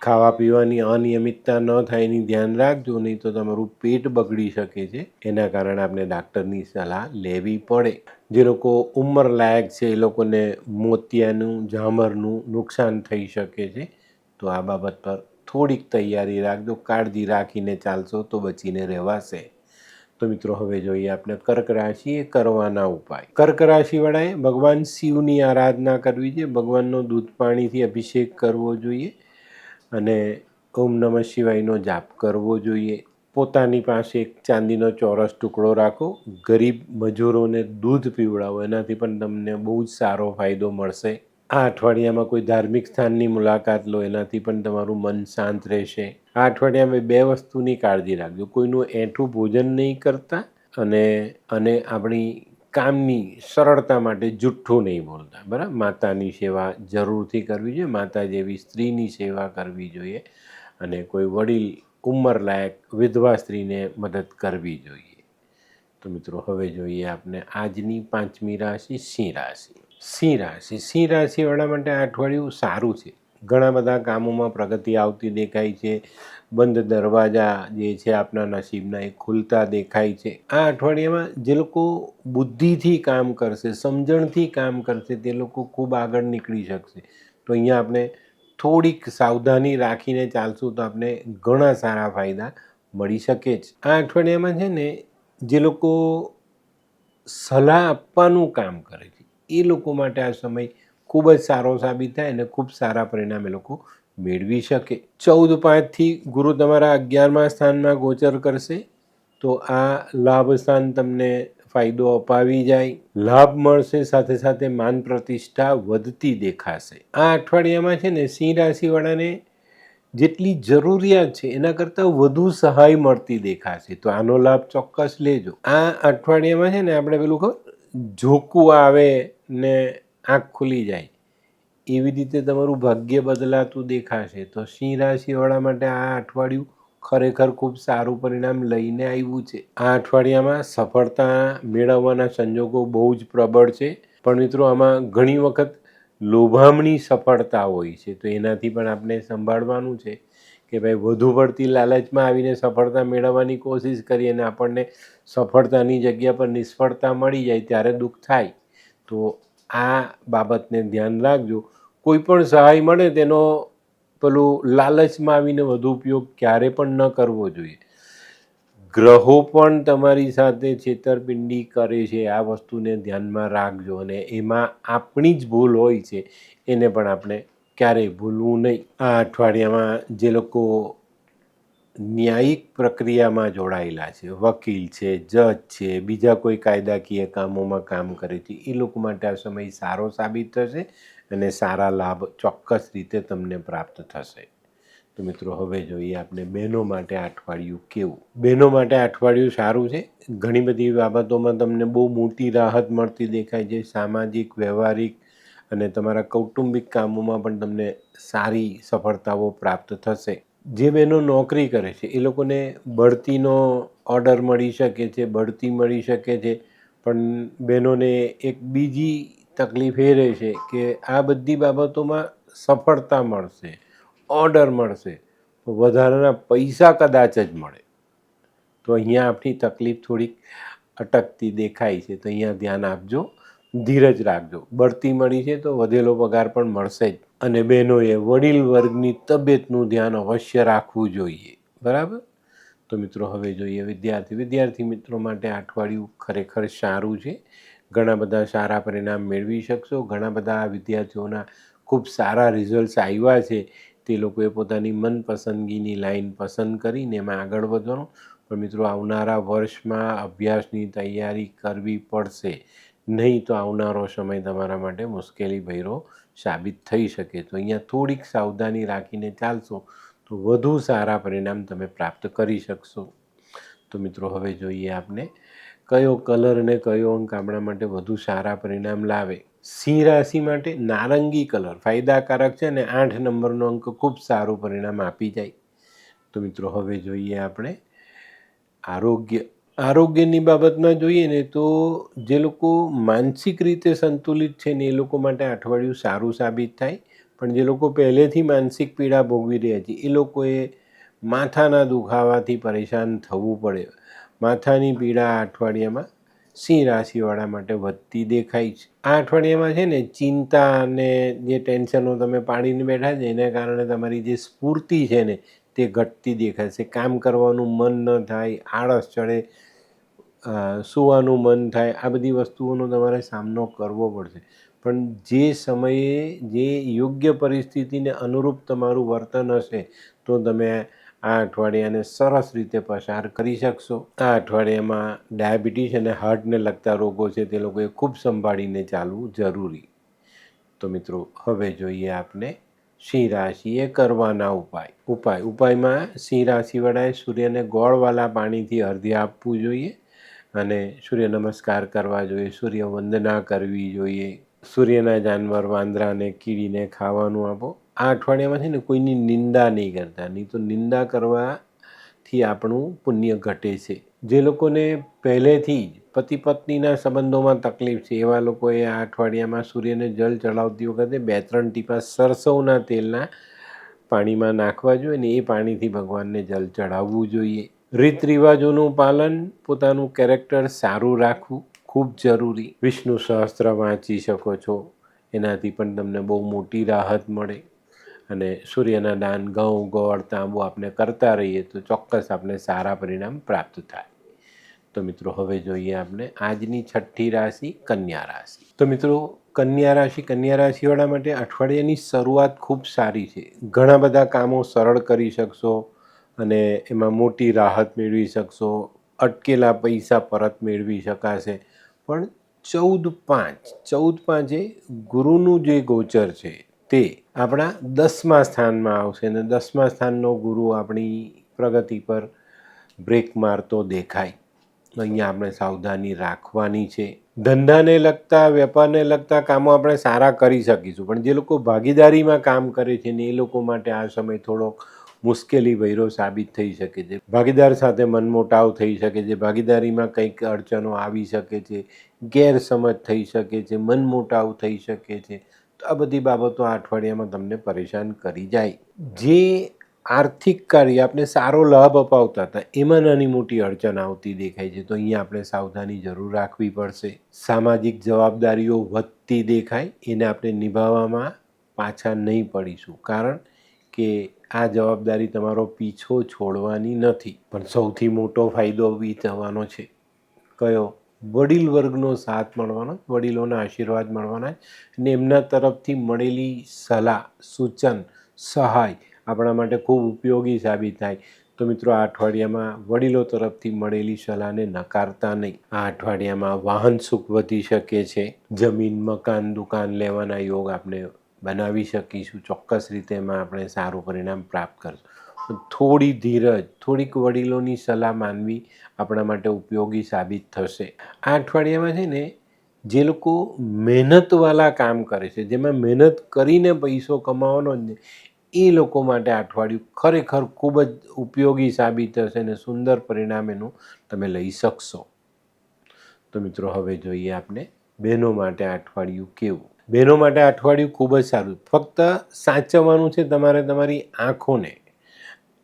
ખાવા પીવાની અનિયમિતતા ન થાય એની ધ્યાન રાખજો, નહીં તો તમારું પેટ બગડી શકે છે. એના કારણે આપણે ડાક્ટરની સલાહ લેવી પડે. જે લોકો ઉંમર લાયક છે એ લોકોને મોતિયાનું ઝામરનું નુકસાન થઈ શકે છે. તો આ બાબત પર થોડીક તૈયારી રાખજો, કાળજી રાખીને ચાલશો તો બચીને રહેવાશે. તો મિત્રો હવે જોઈએ આપણે કર્ક રાશિએ કરવાના ઉપાય. કર્ક રાશિવાળાએ ભગવાન શિવની આરાધના કરવી છે, ભગવાનનો દૂધ પાણીથી અભિષેક કરવો જોઈએ અને ઓમ નમઃ શિવાયનો જાપ કરવો જોઈએ. પોતાની પાસે એક ચાંદીનો ચોરસ ટુકડો રાખો, ગરીબ મજૂરોને દૂધ પીવડાવો, એનાથી પણ તમને બહુ જ સારો ફાયદો મળશે. આ અઠવાડિયામાં કોઈ ધાર્મિક સ્થાનની મુલાકાત લો, એનાથી પણ તમારું મન શાંત રહેશે. આ અઠવાડિયામાં 2 વસ્તુની કાળજી રાખજો, કોઈનું એઠું ભોજન નહીં કરતા અને આપણી કામની સરળતા માટે જુઠ્ઠું નહીં બોલતા, બરાબર. માતાની સેવા જરૂરથી કરવી જોઈએ, માતા જેવી સ્ત્રીની સેવા કરવી જોઈએ અને કોઈ વડીલ ઉંમરલાયક વિધવા સ્ત્રીને મદદ કરવી જોઈએ. તો મિત્રો હવે જોઈએ આપણે આજની 5મી રાશિ સિંહ રાશિ. સિંહ રાશિવાળા માટે આ અઠવાડિયું સારું છે. ઘણા બધા કામોમાં પ્રગતિ આવતી દેખાય છે. બંધ દરવાજા જે છે આપણા નસીબના એ ખુલતા દેખાય છે. આ અઠવાડિયામાં જે લોકો બુદ્ધિથી કામ કરશે, સમજણથી કામ કરશે, તે લોકો ખૂબ આગળ નીકળી શકશે. તો અહીંયા આપણે થોડીક સાવધાની રાખીને ચાલશું તો આપણે ઘણા સારા ફાયદા મળી શકે છે. આ અઠવાડિયામાં છે ને જે લોકો સલાહ આપવાનું કામ કરે છે એ લોકો માટે આ સમય ખૂબ જ સારો સાબિત થાય અને ખૂબ સારા પરિણામ એ લોકો મેળવી શકે. 14/5થી ગુરુ તમારા 11મા સ્થાનમાં ગોચર કરશે, તો આ લાભ સ્થાન તમને ફાયદો અપાવી જાય, લાભ મળશે, સાથે સાથે માન પ્રતિષ્ઠા વધતી દેખાશે. આ અઠવાડિયામાં છે ને સિંહ રાશિવાળાને જેટલી જરૂરિયાત છે એના કરતાં વધુ સહાય મળતી દેખાશે. તો આનો લાભ ચોક્કસ લેજો. આ અઠવાડિયામાં છે ને આપણે પેલું ઝોકું આવે ને આંખ ખુલી જાય એવી રીતે તમારું ભાગ્ય બદલાતું દેખાશે. તો સિંહ રાશિવાળા માટે આ અઠવાડિયું ખરેખર ખૂબ સારું પરિણામ લઈને આવ્યું છે. આ અઠવાડિયામાં સફળતા મેળવવાના સંજોગો બહુ જ પ્રબળ છે, પણ મિત્રો આમાં ઘણી વખત લોભામણી સફળતા હોય છે. તો એનાથી પણ આપણે સંભાળવાનું છે કે ભાઈ વધુ પડતી લાલચમાં આવીને સફળતા મેળવવાની કોશિશ કરીએ અને આપણને સફળતાની જગ્યા પર નિષ્ફળતા મળી જાય ત્યારે દુઃખ થાય. તો આ બાબતને ધ્યાન રાખજો. કોઈ પણ સહાય મળે તેનો પેલું લાલચમાં આવીને વધુ ઉપયોગ ક્યારે પણ ન કરવો જોઈએ. ગ્રહો પણ તમારી સાથે છેતરપિંડી કરે છે, આ વસ્તુને ધ્યાનમાં રાખજો અને એમાં આપણી જ ભૂલ હોય છે, એને પણ આપણે ક્યારેય ભૂલવું નહીં. આ અઠવાડિયામાં જે લોકો ન્યાયિક પ્રક્રિયામાં જોડાયેલા છે, વકીલ છે, જજ છે, બીજા કોઈ કાયદાકીય કામોમાં કામ કરે છે, એ લોકો માટે આ સમય સારો સાબિત થશે અને સારા લાભ ચોક્કસ રીતે તમને પ્રાપ્ત થશે. તો મિત્રો હવે જોઈએ આપણે બહેનો માટે આ અઠવાડિયું કેવું. બહેનો માટે આ અઠવાડિયું સારું છે. ઘણી બધી બાબતોમાં તમને બહુ મોટી રાહત મળતી દેખાય છે. સામાજિક, વ્યવહારિક અને તમારા કૌટુંબિક કામોમાં પણ તમને સારી સફળતાઓ પ્રાપ્ત થશે. જે બહેનો નોકરી કરે છે એ લોકોને બઢતીનો ઓર્ડર મળી શકે છે, બઢતી મળી શકે છે, પણ બહેનોને એક બીજી તકલીફ એ રહે છે કે આ બધી બાબતોમાં સફળતા મળશે, ઓર્ડર મળશે, વધારાના પૈસા કદાચ જ મળે. તો અહીંયા આપણી તકલીફ થોડીક અટકતી દેખાય છે. તો અહીંયા ધ્યાન આપજો, ધીરજ રાખજો. બઢતી મળી છે તો વધેલો પગાર પણ મળશે જ. અને બહેનોએ વડીલ વર્ગની તબિયતનું ધ્યાન અવશ્ય રાખવું જોઈએ, બરાબર. તો મિત્રો હવે જોઈએ વિદ્યાર્થી મિત્રો માટે આ અઠવાડિયું ખરેખર સારું છે. ઘણા બધા સારા પરિણામ મેળવી શકશો. ઘણા બધા વિદ્યાર્થીઓના ખૂબ સારા રિઝલ્ટ્સ આવ્યા છે. તે લોકોએ પોતાની મનપસંદગીની લાઈન પસંદ કરીને એમાં આગળ વધવાનું. પણ મિત્રો આવનારા વર્ષમાં અભ્યાસની તૈયારી કરવી પડશે, નહીં તો આવનારો સમય તમારા માટે મુશ્કેલી ભર્યો સાબિત થઈ શકે. તો અહીંયા થોડીક સાવધાની રાખીને ચાલશો તો વધુ સારા પરિણામ તમે પ્રાપ્ત કરી શકશો. તો મિત્રો હવે જોઈએ આપણે કયો કલર અને કયો અંક આપણા માટે વધુ સારા પરિણામ લાવે. સિંહ રાશિ માટે નારંગી કલર ફાયદાકારક છે અને 8 નંબરનો અંક ખૂબ સારું પરિણામ આપી જાય. તો મિત્રો હવે જોઈએ આપણે આરોગ્યની બાબતમાં જોઈએ ને તો જે લોકો માનસિક રીતે સંતુલિત છે ને એ લોકો માટે અઠવાડિયું સારું સાબિત થાય. પણ જે લોકો પહેલેથી માનસિક પીડા ભોગવી રહ્યા છે એ લોકોએ માથાના દુખાવાથી પરેશાન થવું પડે. માથાની પીડા આ અઠવાડિયામાં સિંહ રાશિવાળા માટે વધતી દેખાય છે. આ અઠવાડિયામાં છે ને ચિંતા અને જે ટેન્શનો તમે પાડીને બેઠા છે એના કારણે તમારી જે સ્ફૂર્તિ છે ને તે ઘટતી દેખાશે. કામ કરવાનું મન ન થાય, આળસ ચડે, સૂવાનું મન થાય, આ બધી વસ્તુઓનો તમારે સામનો કરવો પડશે. પણ જે સમયે જે યોગ્ય પરિસ્થિતિને અનુરૂપ તમારું વર્તન હશે તો તમે આ અઠવાડિયાને સરસ રીતે પસાર કરી શકશો. આ અઠવાડિયામાં ડાયાબિટીસ અને હાર્ટને લગતા રોગો છે તે લોકોએ ખૂબ સંભાળીને ચાલવું જરૂરી. તો મિત્રો હવે જોઈએ આપણે સિંહ રાશિએ કરવાના ઉપાયમાં સિંહ રાશિવાળાએ સૂર્યને ગોળવાળા પાણીથી અર્ધ્ય આપવું જોઈએ અને સૂર્ય નમસ્કાર કરવા જોઈએ, સૂર્ય વંદના કરવી જોઈએ. સૂર્યના જાનવર વાંદરા અને કીડીને ખાવાનું આપો. આ અઠવાડિયામાં છે ને કોઈની નિંદા નહીં કરતા, નહીં તો નિંદા કરવાથી આપણું પુણ્ય ઘટે છે. જે લોકોને પહેલેથી જ પતિ પત્નીના સંબંધોમાં તકલીફ છે એવા લોકોએ આ અઠવાડિયામાં સૂર્યને જળ ચડાવતી વખતે 2-3 ટીપા સરસવના તેલના પાણીમાં નાખવા જોઈએ ને એ પાણીથી ભગવાનને જળ ચડાવવું જોઈએ. રીત રિવાજોનું પાલન, પોતાનું કેરેક્ટર સારું રાખવું ખૂબ જરૂરી. વિષ્ણુ સહસ્ત્ર વાંચી શકો છો, એનાથી પણ તમને બહુ મોટી રાહત મળે. અને સૂર્યના દાન ઘઉં, ગોળ, તાંબુ આપણે કરતા રહીએ તો ચોક્કસ આપણે સારા પરિણામ પ્રાપ્ત થાય. તો મિત્રો હવે જોઈએ આપણે આજની છઠ્ઠી રાશિ કન્યા રાશિ. તો મિત્રો કન્યા રાશિવાળા માટે અઠવાડિયાની શરૂઆત ખૂબ સારી છે. ઘણા બધા કામો સરળ કરી શકશો અને એમાં મોટી રાહત મેળવી શકશો. અટકેલા પૈસા પરત મેળવી શકાશે. પણ 14/5 ગુરુનું જે ગોચર છે તે આપણા 10મા સ્થાનમાં આવશે અને 10મા સ્થાનનો ગુરુ આપણી પ્રગતિ પર બ્રેક મારતો દેખાય. અહીંયા આપણે સાવધાની રાખવાની છે. ધંધાને લગતા, વેપારને લગતા કામો આપણે સારા કરી શકીશું. પણ જે લોકો ભાગીદારીમાં કામ કરે છે ને એ લોકો માટે આ સમય થોડોક મુશ્કેલી ભર્યો સાબિત થઈ શકે છે. ભાગીદાર સાથે મનમોટાવ થઈ શકે છે, ભાગીદારીમાં કંઈક અડચણો આવી શકે છે, ગેરસમજ થઈ શકે છે, મનમોટાવ થઈ શકે છે. તો આ બધી બાબતો આ અઠવાડિયામાં તમને પરેશાન કરી જાય. જે આર્થિક કાર્ય આપણે સારો લાભ અપાવતા હતા એમાં નાની મોટી અડચણ આવતી દેખાય છે. તો અહીંયા આપણે સાવધાની જરૂર રાખવી પડશે. સામાજિક જવાબદારીઓ વધતી દેખાય, એને આપણે નિભાવવામાં પાછા નહીં પડીશું, કારણ કે આ જવાબદારી તમારો પીછો છોડવાની નથી. પણ સૌથી મોટો ફાયદો બી થવાનો છે. કયો? વડીલ વર્ગનો સાથ મળવાનો, વડીલોના આશીર્વાદ મળવાના અને એમના તરફથી મળેલી સલાહ, સૂચન, સહાય આપણા માટે ખૂબ ઉપયોગી સાબિત થાય. તો મિત્રો આ અઠવાડિયામાં વડીલો તરફથી મળેલી સલાહને નકારતા નહીં. આ અઠવાડિયામાં વાહન સુખ વધી શકે છે. જમીન, મકાન, દુકાન લેવાના યોગ આપણે બનાવી શકીશું. ચોક્કસ રીતે એમાં આપણે સારું પરિણામ પ્રાપ્ત કરશું. થોડી ધીરજ, થોડીક વડીલોની સલાહ માનવી આપણા માટે ઉપયોગી સાબિત થશે. આ અઠવાડિયામાં છે ને જે લોકો મહેનતવાળા કામ કરે છે, જેમાં મહેનત કરીને પૈસો કમાવાનો જ ને, એ લોકો માટે આ અઠવાડિયું ખરેખર ખૂબ જ ઉપયોગી સાબિત થશે અને સુંદર પરિણામ એનું તમે લઈ શકશો. તો મિત્રો હવે જોઈએ આપણે બહેનો માટે આ અઠવાડિયું કેવું. બહેનો માટે આ અઠવાડિયું ખૂબ જ સારું. ફક્ત સાચવવાનું છે તમારે તમારી આંખોને.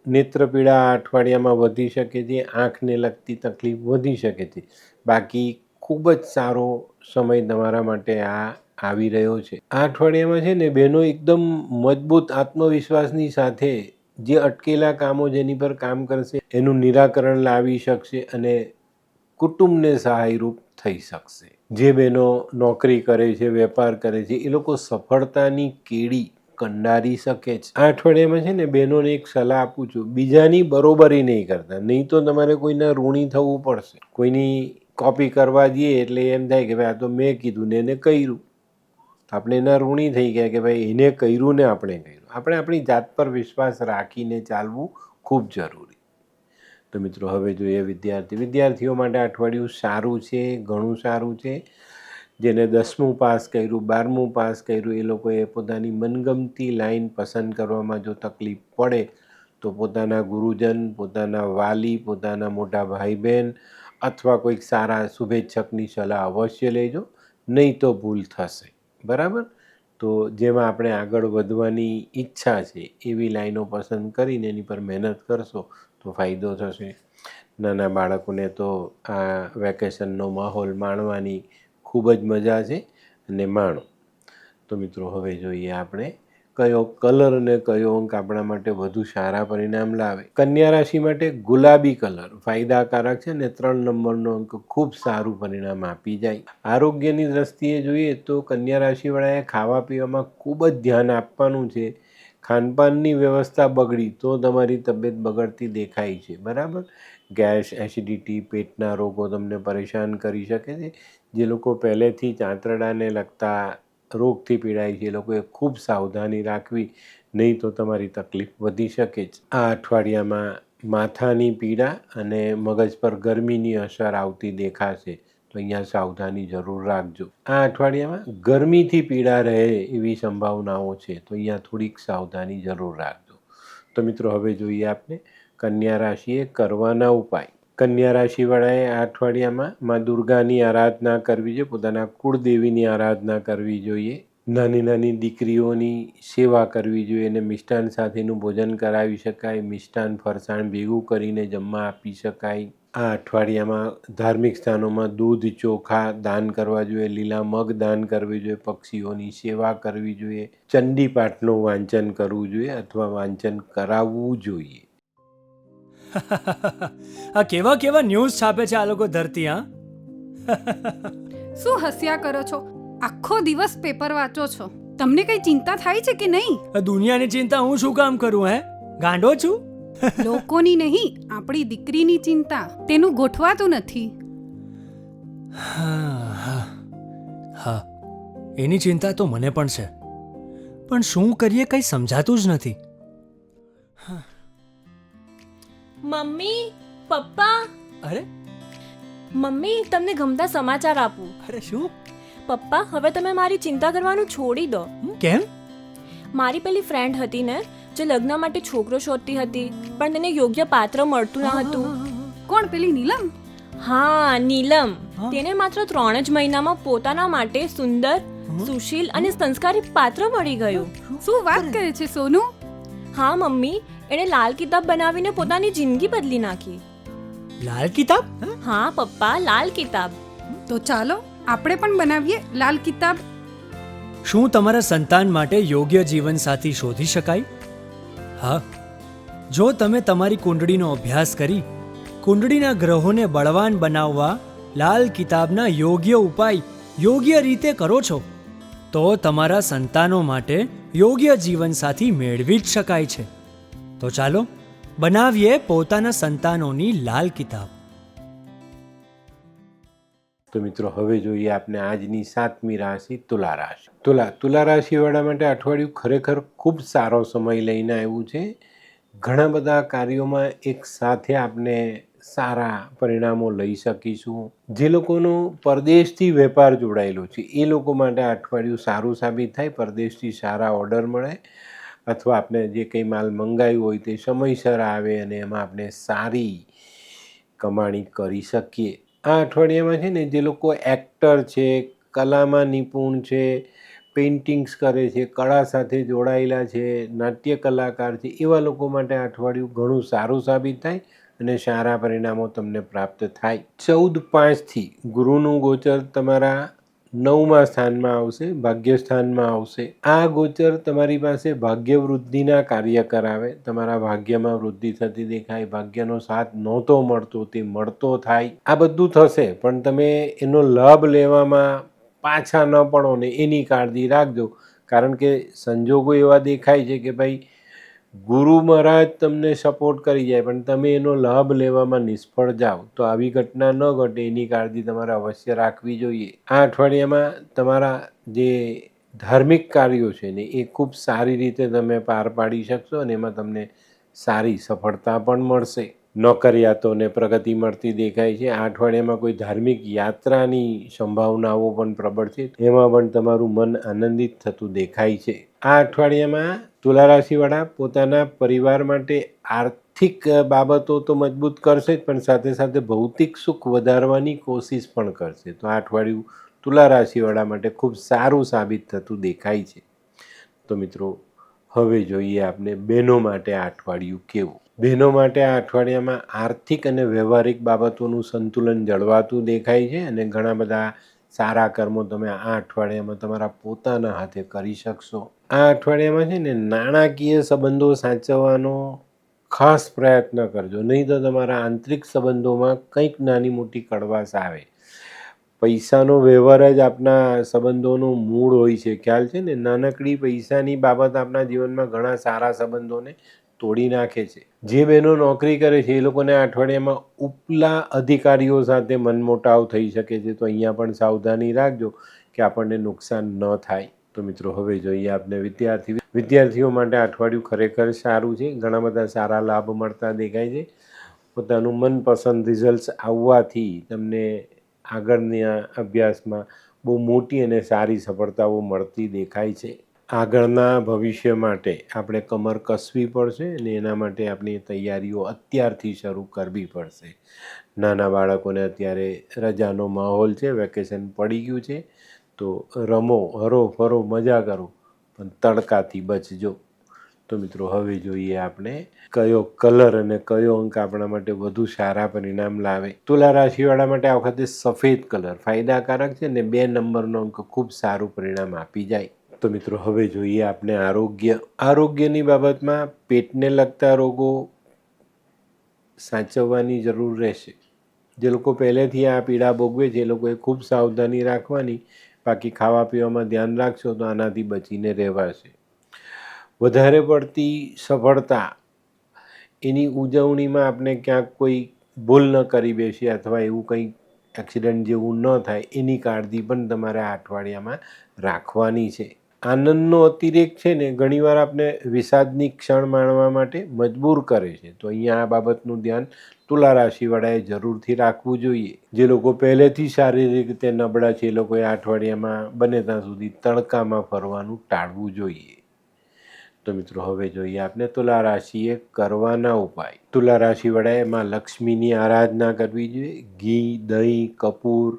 નેત્રપીડા આ અઠવાડિયામાં વધી શકે છે, આંખને લગતી તકલીફ વધી શકે છે. બાકી ખૂબ જ સારો સમય તમારા માટે આ આવી રહ્યો છે. આ અઠવાડિયામાં છે ને બહેનો એકદમ મજબૂત આત્મવિશ્વાસની સાથે જે અટકેલા કામો જેની પર કામ કરશે એનું નિરાકરણ લાવી શકશે અને કુટુંબને સહાયરૂપ થઈ શકશે. જે બહેનો નોકરી કરે છે, વેપાર કરે છે, એ લોકો સફળતાની કેડી કંડારી શકે છે. આ અઠવાડિયામાં છે ને બહેનોને એક સલાહ આપું છું, બીજાની બરોબરી નહીં કરતા, નહીં તો તમારે કોઈના ઋણી થવું પડશે. કોઈની કોપી કરવા જઈએ એટલે એમ થાય કે ભાઈ આ તો મેં કીધું ને એને કર્યું, આપણે એના ઋણી થઈ ગયા કે ભાઈ એને કર્યું ને આપણે કર્યું. આપણે આપણી જાત પર વિશ્વાસ રાખીને ચાલવું ખૂબ જરૂરી. તો મિત્રો હવે જોઈએ વિદ્યાર્થીઓ માટે અઠવાડિયું સારું છે, ઘણું સારું છે. જેને 10મું પાસ કર્યું, 12મું પાસ કર્યું, એ લોકોએ પોતાની મનગમતી લાઈન પસંદ કરવામાં જો તકલીફ પડે તો પોતાના ગુરુજન, પોતાના વાલી, પોતાના મોટા ભાઈ બહેન અથવા કોઈક સારા શુભેચ્છકની સલાહ અવશ્ય લેજો, નહીં તો ભૂલ થશે. બરાબર? તો જેમાં આપણે આગળ વધવાની ઈચ્છા છે એવી લાઈનો પસંદ કરીને એની પર મહેનત કરશો તો ફાયદો થશે. નાના બાળકોને તો આ વેકેશનનો માહોલ માણવાની ખૂબ જ મજા છે અને માણો. તો મિત્રો હવે જોઈએ આપણે કયો કલર અને કયો અંક આપણા માટે વધુ સારા પરિણામ લાવે. કન્યા રાશિ માટે ગુલાબી કલર ફાયદાકારક છે અને 3 નંબરનો અંક ખૂબ સારું પરિણામ આપી જાય. આરોગ્યની દ્રષ્ટિએ જોઈએ તો કન્યા રાશિવાળાએ ખાવા પીવામાં ખૂબ જ ધ્યાન આપવાનું છે. ખાનપાનની વ્યવસ્થા બગડી તો તમારી તબિયત બગડતી દેખાય છે. બરાબર? ગેસ, એસિડિટી, પેટના રોગો તમને પરેશાન કરી શકે છે. જે લોકો પહેલેથી જ આંતરડાને લગતા રોગથી પીડાય છે એ લોકોએ ખૂબ સાવધાની રાખવી, નહીં તો તમારી તકલીફ વધી શકે છે. આ અઠવાડિયામાં માથાની પીડા અને મગજ પર ગરમીની અસર આવતી દેખાશે, તો અહીંયા સાવધાની જરૂર રાખજો. આ અઠવાડિયામાં ગરમીથી પીડા રહે એવી સંભાવનાઓ છે, તો અહીંયા થોડીક સાવધાની જરૂર રાખજો. તો મિત્રો હવે જોઈએ આપણે કન્યા રાશિએ કરવાના ઉપાય. કન્યા રાશિવાળાએ આ અઠવાડિયામાં મા દુર્ગાની આરાધના કરવી જોઈએ, પોતાના કુળદેવીની આરાધના કરવી જોઈએ, નાની નાની દીકરીઓની સેવા કરવી જોઈએ અને મિષ્ટાન સાથેનું ભોજન કરાવી શકાય. મિષ્ટાન ફરસાણ ભેગું કરીને જમવા આપી શકાય. આ અઠવાડિયામાં ધાર્મિક સ્થાનોમાં દૂધ, ચોખા દાન કરવા જોઈએ, લીલા મગ દાન કરવી જોઈએ, પક્ષીઓની સેવા કરવી જોઈએ, ચંડી પાઠનું વાંચન કરવું જોઈએ અથવા વાંચન કરાવવું જોઈએ. આ કેવા કેવા ન્યૂઝ છાપે છે આ લોકો ધરતી. શું હસ્યા કરો છો? આખો દિવસ પેપર વાંચો છો, તમને કઈ ચિંતા થાય છે કે નહીં? દુનિયાની ચિંતા હું શું કામ કરું? ગાંડો છું? લોકોની નહીં, આપણી દીકરીની ચિંતા. તેનું ગોઠવાતું નથી. હા, એની ચિંતા તો મને પણ છે, પણ શું કરીએ કંઈ સમજાતું જ નથી. મમ્મી, પપ્પા. અરે મમ્મી, તમને ગમતા સમાચાર આપું. અરે શું? પપ્પા, હવે તમે મારી ચિંતા કરવાનું છોડી દો. કેમ? મારી પેલી ફ્રેન્ડ હતી ને, જે લગ્ન માટે છોકરો શોધતી હતી, પણ તેને યોગ્ય પાત્ર મળતું ન હતું. કોણ, પેલી નીલમ? હા, નીલમ. તેને માત્ર 3 જ મહિનામાં પોતાના માટે સુંદર, સુશીલ અને સંસ્કારી પાત્ર મળી ગયું. શું વાત કરે છે સોનુ? હા મમ્મી, એણે લાલ કિતાબ બનાવીને પોતાની જિંદગી બદલી નાખી. લાલ કિતાબ? હા પપ્પા, લાલ કિતાબ. તો ચાલો આપણે પણ બનાવીએ લાલ કિતાબ. શું તમારા સંતાન માટે યોગ્ય જીવનસાથી શોધી શકાય? હા, જો તમે તમારી કુંડળીનો અભ્યાસ કરી કુંડળીના ગ્રહોને બળવાન બનાવવા લાલ કિતાબના યોગ્ય ઉપાય યોગ્ય રીતે કરો છો, તો તમારા સંતાનો માટે યોગ્ય જીવનસાથી મેળવી જ શકાય છે. તો ચાલો બનાવીએ પોતાના સંતાનોની લાલ કિતાબ. તો મિત્રો હવે જોઈએ આપણે આજની 7મી રાશિ તુલા રાશિ. તુલા રાશિવાળા માટે અઠવાડિયું ખરેખર ખૂબ સારો સમય લઈને આવ્યું છે. ઘણા બધા કાર્યોમાં એક સાથે આપણે સારા પરિણામો લઈ શકીશું. જે લોકોનો પરદેશથી વેપાર જોડાયેલો છે એ લોકો માટે આ અઠવાડિયું સારું સાબિત થાય. પરદેશથી સારા ઓર્ડર મળે અથવા આપણે જે કંઈ માલ મંગાવ્યું હોય તે સમયસર આવે અને એમાં આપણે સારી કમાણી કરી શકીએ. આ અઠવાડિયામાં છે ને જે લોકો એક્ટર છે, કલામાં નિપુણ છે, પેઇન્ટિંગ્સ કરે છે, કળા સાથે જોડાયેલા છે, નાટ્ય કલાકાર છે, એવા લોકો માટે આ અઠવાડિયું ઘણું સારું સાબિત થાય અને સારા પરિણામો તમને પ્રાપ્ત થાય. 14/5થી ગુરુનું ગોચર તમારા 9મા સ્થાનમાં આવશે, ભાગ્યસ્થાનમાં આવશે. આ ગોચર તમારી પાસે ભાગ્ય વૃદ્ધિના કાર્ય કરાવે. તમારા ભાગ્યમાં વૃદ્ધિ થતી દેખાય, ભાગ્યનો સાથ નહોતો મળતો તે મળતો થાય. આ બધું થશે, પણ તમે એનો લાભ લેવામાં પાછા ન પડો ને એની કાળજી રાખજો, કારણ કે સંજોગો એવા દેખાય છે કે ભાઈ ગુરુ મહારાજ તમને સપોર્ટ કરી જાય પણ તમે એનો લાભ લેવામાં નિષ્ફળ જાઓ, તો આવી ઘટના ન ઘટે એની કાળજી તમારે અવશ્ય રાખવી જોઈએ. આ અઠવાડિયામાં તમારા જે ધાર્મિક કાર્યો છે ને એ ખૂબ સારી રીતે તમે પાર પાડી શકશો અને એમાં તમને સારી સફળતા પણ મળશે. નોકરિયાતોને પ્રગતિ મળતી દેખાય છે. આ અઠવાડિયામાં કોઈ ધાર્મિક યાત્રાની સંભાવનાઓ પણ પ્રબળ છે, એમાં પણ તમારું મન આનંદિત થતું દેખાય છે. આ અઠવાડિયામાં તુલા રાશિવાળા પોતાના પરિવાર માટે આર્થિક બાબતો તો મજબૂત કરશે જ પણ સાથે સાથે ભૌતિક સુખ વધારવાની કોશિશ પણ કરશે. તો આ અઠવાડિયું તુલા રાશિવાળા માટે ખૂબ સારું સાબિત થતું દેખાય છે. તો મિત્રો હવે જોઈએ આપણે બહેનો માટે આ અઠવાડિયું કેવું. બહેનો માટે આ અઠવાડિયામાં આર્થિક અને વ્યવહારિક બાબતોનું સંતુલન જળવાતું દેખાય છે અને ઘણા બધા સારા કર્મો તમે આ અઠવાડિયામાં તમારા પોતાના હાથે કરી શકશો. આ અઠવાડિયામાં છે ને નાણાકીય સંબંધો સાચવવાનો ખાસ પ્રયત્ન કરજો, નહીં તો તમારા આંતરિક સંબંધોમાં કંઈક નાની મોટી કડવાશ આવે. પૈસાનો વ્યવહાર જ આપણા સંબંધોનું મૂળ હોય છે, ખ્યાલ છે ને. નાનકડી પૈસાની બાબત આપણા જીવનમાં ઘણા સારા સંબંધોને તોડી નાખે છે. જે બહેનો નોકરી કરે છે એ લોકોને આ અઠવાડિયામાં ઉપલા અધિકારીઓ સાથે મનમોટાવ થઈ શકે છે, તો અહીંયા પણ સાવધાની રાખજો કે આપણને નુકસાન ન થાય. તો મિત્રો હવે જોઈએ આપણે વિદ્યાર્થીઓ માટે આ અઠવાડિયું ખરેખર સારું છે. ઘણા બધા સારા લાભ મળતા દેખાય છે. પોતાનું મનપસંદ રિઝલ્ટ આવવાથી તમને આગળના અભ્યાસમાં બહુ મોટી અને સારી સફળતાઓ મળતી દેખાય છે. આગળના ભવિષ્ય માટે આપણે કમર કસવી પડશે અને એના માટે આપણી તૈયારીઓ અત્યારથી શરૂ કરવી પડશે. નાના બાળકોને અત્યારે રજાનો માહોલ છે, વેકેશન પડી ગયું છે, તો રમો, હરો ફરો, મજા કરો પણ તડકાથી બચજો. તો મિત્રો હવે જોઈએ આપણે કયો કલર અને કયો અંક આપણા માટે વધુ સારા પરિણામ લાવે. તુલા રાશિવાળા માટે આ વખતે સફેદ કલર ફાયદાકારક છે ને 2 નંબરનો અંક ખૂબ સારું પરિણામ આપી જાય. તો મિત્રો હવે જોઈએ આપણે આરોગ્યની બાબતમાં પેટને લગતા રોગો સાચવવાની જરૂર રહેશે. જે લોકો પહેલેથી આ પીડા ભોગવે છે એ લોકોએ ખૂબ સાવધાની રાખવાની. બાકી ખાવા પીવામાં ધ્યાન રાખશો તો આનાથી બચીને રહેવાશે. વધારે પડતી સફળતા એની ઉજવણીમાં આપણે ક્યાંક કોઈ ભૂલ ન કરી બેસીએ અથવા એવું કંઈ એક્સિડન્ટ જેવું ન થાય એની કાળજી પણ તમારે આ અઠવાડિયામાં રાખવાની છે. આનંદનો અતિરેક છે ને ઘણીવાર આપણે વિષાદની ક્ષણ માણવા માટે મજબૂર કરે છે, તો અહીંયા આ બાબતનું ધ્યાન તુલા રાશિવાળાએ જરૂરથી રાખવું જોઈએ. જે લોકો પહેલેથી શારીરિક રીતે નબળા છે એ લોકોએ આ અઠવાડિયામાં બને ત્યાં સુધી તડકામાં ફરવાનું ટાળવું જોઈએ. તો મિત્રો હવે જોઈએ આપણે તુલા રાશિએ કરવાના ઉપાય. તુલા રાશિવાળાએ માં લક્ષ્મીની આરાધના કરવી જોઈએ. ઘી, દહીં, કપૂર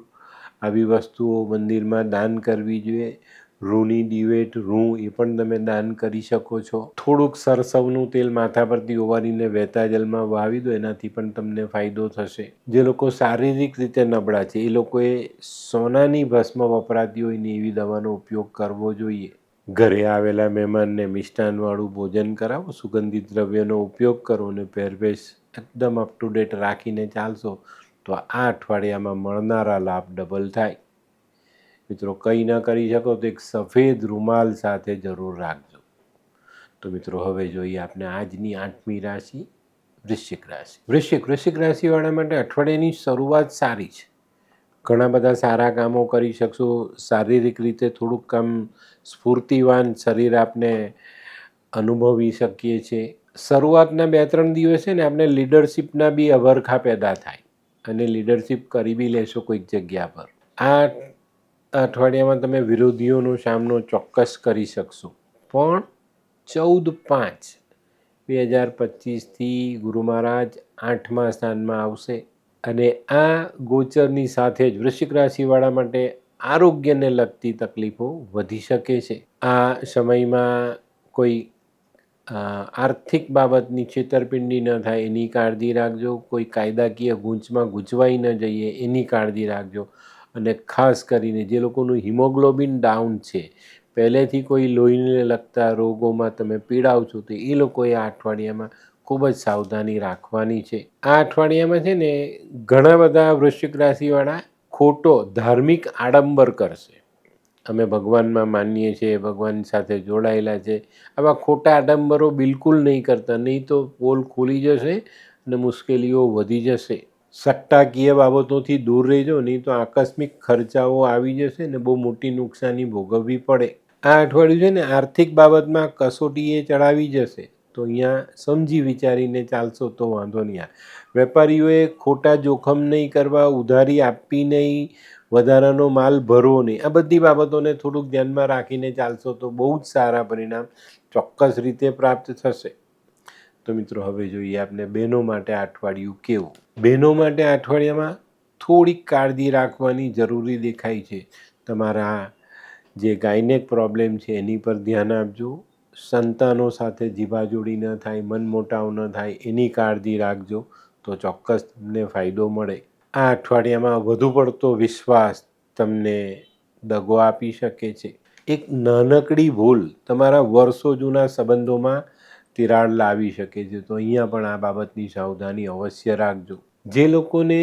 આવી વસ્તુઓ મંદિરમાં દાન કરવી જોઈએ. રૂની દિવેટ, રૂ એ પણ તમે દાન કરી શકો છો. થોડુંક સરસવનું તેલ માથા પરથી ઓવારીને વહેતા જલમાં વાવી દો, એનાથી પણ તમને ફાયદો થશે. જે લોકો શારીરિક રીતે નબળા છે એ લોકોએ સોનાની ભસ્મ વપરાતી હોય ને એવી દવાનો ઉપયોગ કરવો જોઈએ. ઘરે આવેલા મહેમાનને મિષ્ટાનવાળું ભોજન કરાવો, સુગંધિત દ્રવ્યનો ઉપયોગ કરો અને પહેરવેશ એકદમ અપ ટુ ડેટ રાખીને ચાલશો તો આ અઠવાડિયામાં મળનારા લાભ ડબલ થાય. મિત્રો કંઈ ન કરી શકો તો એક સફેદ રૂમાલ સાથે જરૂર રાખજો. તો મિત્રો હવે જોઈએ આપણે આજની 8મી રાશિ વૃશ્ચિક રાશિ. વૃશ્ચિક રાશિવાળા માટે અઠવાડિયાની શરૂઆત સારી છે. ઘણા બધા સારા કામો કરી શકશો. શારીરિક રીતે થોડુંક કામ સ્ફૂર્તિવાન શરીર આપણે અનુભવી શકીએ છીએ. શરૂઆતના 2-3 દિવસ છે ને આપણે લીડરશિપના બી અભરખા પેદા થાય અને લીડરશિપ કરી બી લેશો કોઈક જગ્યા પર. આ અઠવાડિયામાં તમે વિરોધીઓનો સામનો ચોક્કસ કરી શકશો. પણ 14/5/2025થી ગુરુ મહારાજ 8મા સ્થાનમાં આવશે અને આ ગોચરની સાથે જ વૃશ્ચિક રાશિવાળા માટે આરોગ્યને લગતી તકલીફો વધી શકે છે. આ સમયમાં કોઈ આર્થિક બાબતની છેતરપિંડી ન થાય એની કાળજી રાખજો. કોઈ કાયદાકીય ગૂંચમાં ગૂંચવાઈ ન જઈએ એની કાળજી રાખજો. અને ખાસ કરીને જે લોકોનું હિમોગ્લોબિન ડાઉન છે, પહેલેથી કોઈ લોહીને લગતા રોગોમાં તમે પીડાવ છો તો એ લોકોએ આ અઠવાડિયામાં ખૂબ જ સાવધાની રાખવાની છે. આ અઠવાડિયામાં છે ને ઘણા બધા વૃશ્ચિક રાશિવાળા ખોટો ધાર્મિક આડંબર કરશે. અમે ભગવાનમાં માનીએ છીએ, ભગવાન સાથે જોડાયેલા છે, આવા ખોટા આડંબરો બિલકુલ નહીં કરતા, નહીં તો પોલ ખુલી જશે અને મુશ્કેલીઓ વધી જશે. સટ્ટાકીય બાબતોથી દૂર રહેજો, નહીં તો આકસ્મિક ખર્ચાઓ આવી જશે ને બહુ મોટી નુકસાની ભોગવવી પડે. આ અઠવાડિયું છે ને આર્થિક બાબતમાં કસોટીએ ચડાવી જશે, તો અહીંયા સમજી વિચારીને ચાલશો તો વાંધો નહીં આવે. વેપારીઓએ ખોટા જોખમ નહીં કરવા, ઉધારી આપવી નહીં, વધારાનો માલ ભરવો નહીં. આ બધી બાબતોને થોડુંક ધ્યાનમાં રાખીને ચાલશો તો બહુ જ સારા પરિણામ ચોક્કસ રીતે પ્રાપ્ત થશે. તો મિત્રો હવે જોઈએ આપણે બહેનો માટે આ અઠવાડિયું કેવું. બહેનો માટે આ અઠવાડિયામાં થોડીક કાળજી રાખવાની જરૂરી દેખાય છે. તમારા જે ગાયનેક પ્રોબ્લેમ છે એની પર ધ્યાન આપજો. સંતાનો સાથે જીભાજોડી ન થાય, મનમોટાવ ન થાય એની કાળજી રાખજો, તો ચોક્કસ તમને ફાયદો મળે. આ અઠવાડિયામાં વધુ પડતો વિશ્વાસ તમને દગો આપી શકે છે. એક નાનકડી ભૂલ તમારા વર્ષો જૂના સંબંધોમાં તિરાડ લાવી શકે છે, તો અહીંયા પણ આ બાબતની સાવધાની અવશ્ય રાખજો. જે લોકોને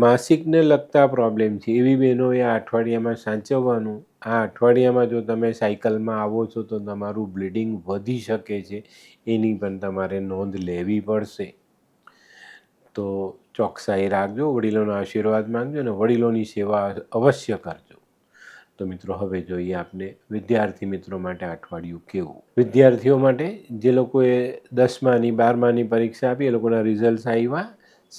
માસિકને લગતા પ્રોબ્લેમ છે એવી બહેનોએ આ અઠવાડિયામાં સાચવવાનું. આ અઠવાડિયામાં જો તમે સાયકલમાં આવો છો તો તમારું બ્લીડિંગ વધી શકે છે, એની પણ તમારે નોંધ લેવી પડશે. તો ચોકસાઈ રાખજો, વડીલોનો આશીર્વાદ માંગજો અને વડીલોની સેવા અવશ્ય કરજો. તો મિત્રો હવે જોઈએ આપણે વિદ્યાર્થી મિત્રો માટે અઠવાડિયું કેવું. વિદ્યાર્થીઓ માટે જે લોકોએ 10માની 12માની પરીક્ષા આપી એ લોકોના રિઝલ્ટ્સ આવ્યા,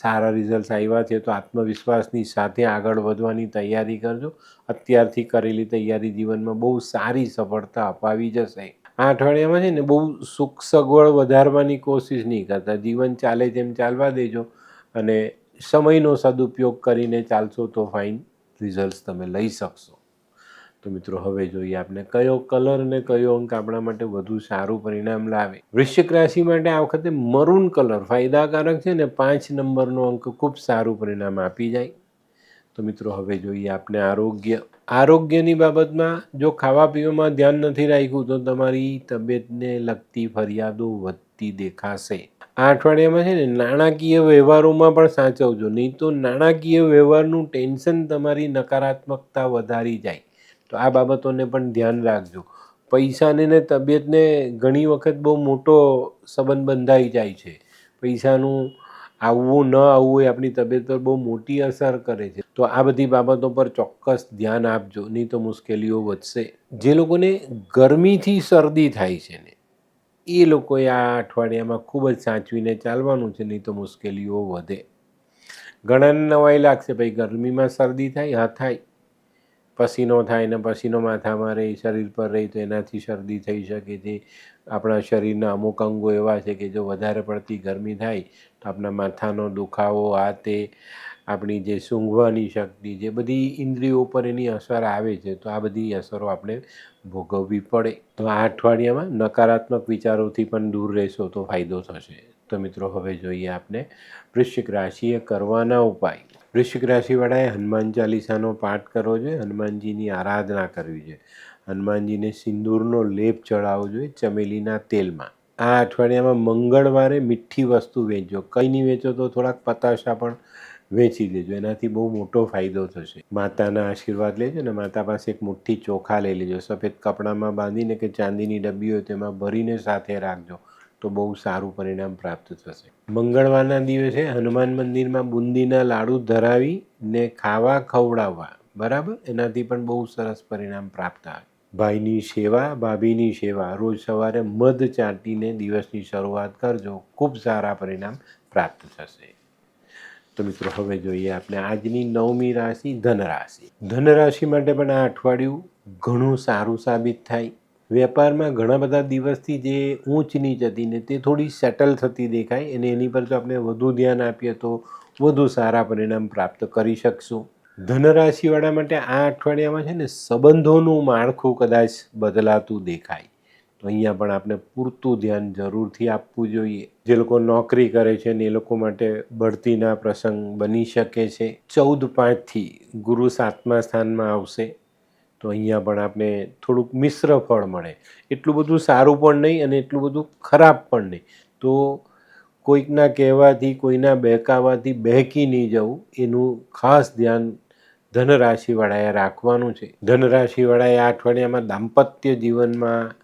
સારા રિઝલ્ટ્સ આવ્યા છે, તો આત્મવિશ્વાસની સાથે આગળ વધવાની તૈયારી કરજો. અત્યારથી કરેલી તૈયારી જીવનમાં બહુ સારી સફળતા અપાવી જશે. આ અઠવાડિયામાં છે ને બહુ સુખ સગવડ વધારવાની કોશિશ નહીં કરતા, જીવન ચાલે તેમ ચાલવા દેજો અને સમયનો સદુપયોગ કરીને ચાલશો તો ફાઇન રિઝલ્ટ્સ તમે લઈ શકશો. તો મિત્રો હવે જોઈએ આપણે કયો કલર અને કયો અંક આપણા માટે વધુ સારું પરિણામ લાવે. વૃશ્ચિક રાશિ માટે આ વખતે મરૂન કલર ફાયદાકારક છે ને 5 નંબરનો અંક ખૂબ સારું પરિણામ આપી જાય. તો મિત્રો હવે જોઈએ આપણે આરોગ્યની બાબતમાં જો ખાવા પીવામાં ધ્યાન નથી રાખ્યું તો તમારી તબિયતને લગતી ફરિયાદો વધતી દેખાશે. આ અઠવાડિયામાં છે ને નાણાકીય વ્યવહારોમાં પણ સાચવજો, નહીં તો નાણાકીય વ્યવહારનું ટેન્શન તમારી નકારાત્મકતા વધારી જાય. તો આ બાબતોને પણ ધ્યાન રાખજો. પૈસાને ને તબિયતને ઘણી વખત બહુ મોટો સંબંધ બંધાઈ જાય છે. પૈસાનું આવવું ન આવવું એ આપણી તબિયત પર બહુ મોટી અસર કરે છે. તો આ બધી બાબતો પર ચોક્કસ ધ્યાન આપજો, નહીં તો મુશ્કેલીઓ વધશે. જે લોકોને ગરમીથી શરદી થાય છે ને એ લોકોએ આ અઠવાડિયામાં ખૂબ જ સાચવીને ચાલવાનું છે, નહીં તો મુશ્કેલીઓ વધે. ઘણાને નવાઈ લાગશે, ભાઈ ગરમીમાં શરદી થાય, હા થાય, પસીનો થાય ને પસીનો માથામાં રહે, શરીર પર રહે તો એનાથી શરદી થઈ શકે છે. આપણા શરીરના અમુક અંગો એવા છે કે જો વધારે પડતી ગરમી થાય તો આપણા માથાનો દુખાવો, આ તે, આપણી જે સૂંઘવાની શક્તિ, જે બધી ઇન્દ્રિયો પર એની અસર આવે છે, તો આ બધી અસરો આપણે ભોગવવી પડે. તો આ અઠવાડિયામાં નકારાત્મક વિચારોથી પણ દૂર રહેશો તો ફાયદો થશે. તો મિત્રો હવે જોઈએ આપણે વૃશ્ચિક રાશિએ કરવાના ઉપાય. વૃશ્ચિક રાશિવાળાએ હનુમાન ચાલીસાનો પાઠ કરવો જોઈએ, હનુમાનજીની આરાધના કરવી જોઈએ, હનુમાનજીને સિંદૂરનો લેપ ચડાવવો જોઈએ ચમેલીના તેલમાં. આ અઠવાડિયામાં મંગળવારે મીઠી વસ્તુ વેચજો, કંઈ નહીં વેચો તો થોડાક પતાશા પણ વેચી દેજો, એનાથી બહુ મોટો ફાયદો થશે. માતાના આશીર્વાદ લેજો ને માતા પાસે એક મુઠ્ઠી ચોખા લઈ લેજો, સફેદ કપડામાં બાંધીને કે ચાંદીની ડબ્બી હોય તેમાં ભરીને સાથે રાખજો, તો બહુ સારું પરિણામ પ્રાપ્ત થશે. મંગળવારના દિવસે હનુમાન મંદિરમાં બુંદીના લાડુ ધરાવીને ખાવા ખવડાવવા, બરાબર, એનાથી પણ બહુ સરસ પરિણામ પ્રાપ્ત થાય. ભાઈની સેવા, ભાભીની સેવા, રોજ સવારે મધ ચાટીને દિવસની શરૂઆત કરજો, ખૂબ સારા પરિણામ પ્રાપ્ત થશે. તો મિત્રો હવે જોઈએ આપણે આજની 9મી રાશિ ધનરાશિ. ધનરાશિ માટે પણ આ અઠવાડિયું ઘણું સારું સાબિત થાય. વેપારમાં ઘણા બધા દિવસથી જે ઊંચ નીચ હતી ને તે થોડી સેટલ થતી દેખાય, અને એની પર જો આપણે વધુ ધ્યાન આપીએ તો વધુ સારા પરિણામ પ્રાપ્ત કરી શકશું. ધનરાશિવાળા માટે આ અઠવાડિયામાં છે ને સંબંધોનું માળખું કદાચ બદલાતું દેખાય, તો અહીંયા પણ આપણે પૂરતું ધ્યાન જરૂરથી આપવું જોઈએ. જે લોકો નોકરી કરે છે ને એ લોકો માટે બઢતીના પ્રસંગ બની શકે છે. 14/5થી ગુરુ 7મા સ્થાનમાં આવશે, તો અહીંયા પણ આપણે થોડુંક મિશ્ર ફળ મળે. એટલું બધું સારું પણ નહીં અને એટલું બધું ખરાબ પણ નહીં. તો કોઈકના કહેવાથી, કોઈના બહેકાવાથી બહેકી નહીં જવું, એનું ખાસ ધ્યાન ધનરાશિવાળાએ રાખવાનું છે. ધનરાશિવાળાએ આ અઠવાડિયામાં દાંપત્ય જીવનમાં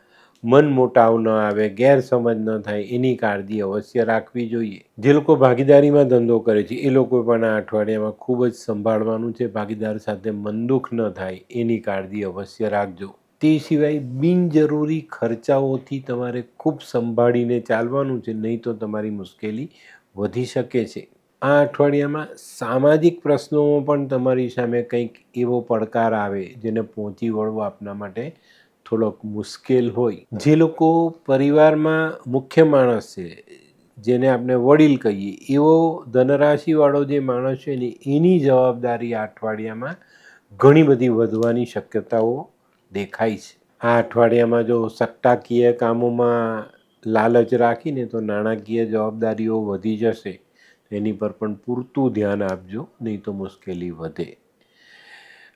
મન મોટાવ ન આવે, ગેરસમજ ન થાય એની કાળજી અવશ્ય રાખવી જોઈએ. જે લોકો ભાગીદારીમાં ધંધો કરે છે એ લોકો પણ આ અઠવાડિયામાં ખૂબ જ સંભાળવાનું છે. ભાગીદાર સાથે મનદુખ ન થાય એની કાળજી અવશ્ય રાખજો. તે સિવાય બિનજરૂરી ખર્ચાઓથી તમારે ખૂબ સંભાળીને ચાલવાનું છે, નહીં તો તમારી મુશ્કેલી વધી શકે છે. આ અઠવાડિયામાં સામાજિક પ્રશ્નોમાં પણ તમારી સામે કંઈક એવો પડકાર આવે જેને પહોંચી વળવો આપના માટે થોડોક મુશ્કેલ હોય. જે લોકો પરિવારમાં મુખ્ય માણસ છે, જેને આપણે વડીલ કહીએ, એવો ધનરાશિવાળો જે માણસ છે ને એની જવાબદારી આ અઠવાડિયામાં ઘણી બધી વધવાની શક્યતાઓ દેખાય છે. આ અઠવાડિયામાં જો સટ્ટાકીય કામોમાં લાલચ રાખીને તો નાણાકીય જવાબદારીઓ વધી જશે. એની પર પણ પૂરતું ધ્યાન આપજો, નહીં તો મુશ્કેલી વધે.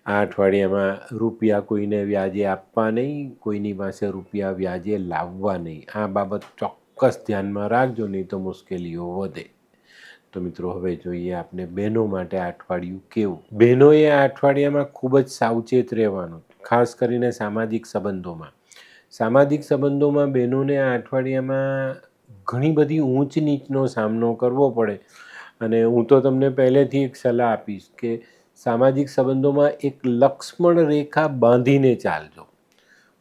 આ અઠવાડિયામાં રૂપિયા કોઈને વ્યાજે આપવા નહીં, કોઈની પાસે રૂપિયા વ્યાજે લાવવા નહીં. આ બાબત ચોક્કસ ધ્યાનમાં રાખજો, નહીં તો મુશ્કેલીઓ વધે. તો મિત્રો, હવે જોઈએ આપણે બહેનો માટે આ અઠવાડિયું કેવું. બહેનોએ આ અઠવાડિયામાં ખૂબ જ સાવચેત રહેવાનું, ખાસ કરીને સામાજિક સંબંધોમાં. સામાજિક સંબંધોમાં બહેનોને આ અઠવાડિયામાં ઘણી બધી ઊંચ નીચનો સામનો કરવો પડે. અને હું તો તમને પહેલેથી એક સલાહ આપીશ કે સામાજિક સંબંધોમાં એક લક્ષ્મણ રેખા બાંધીને ચાલજો.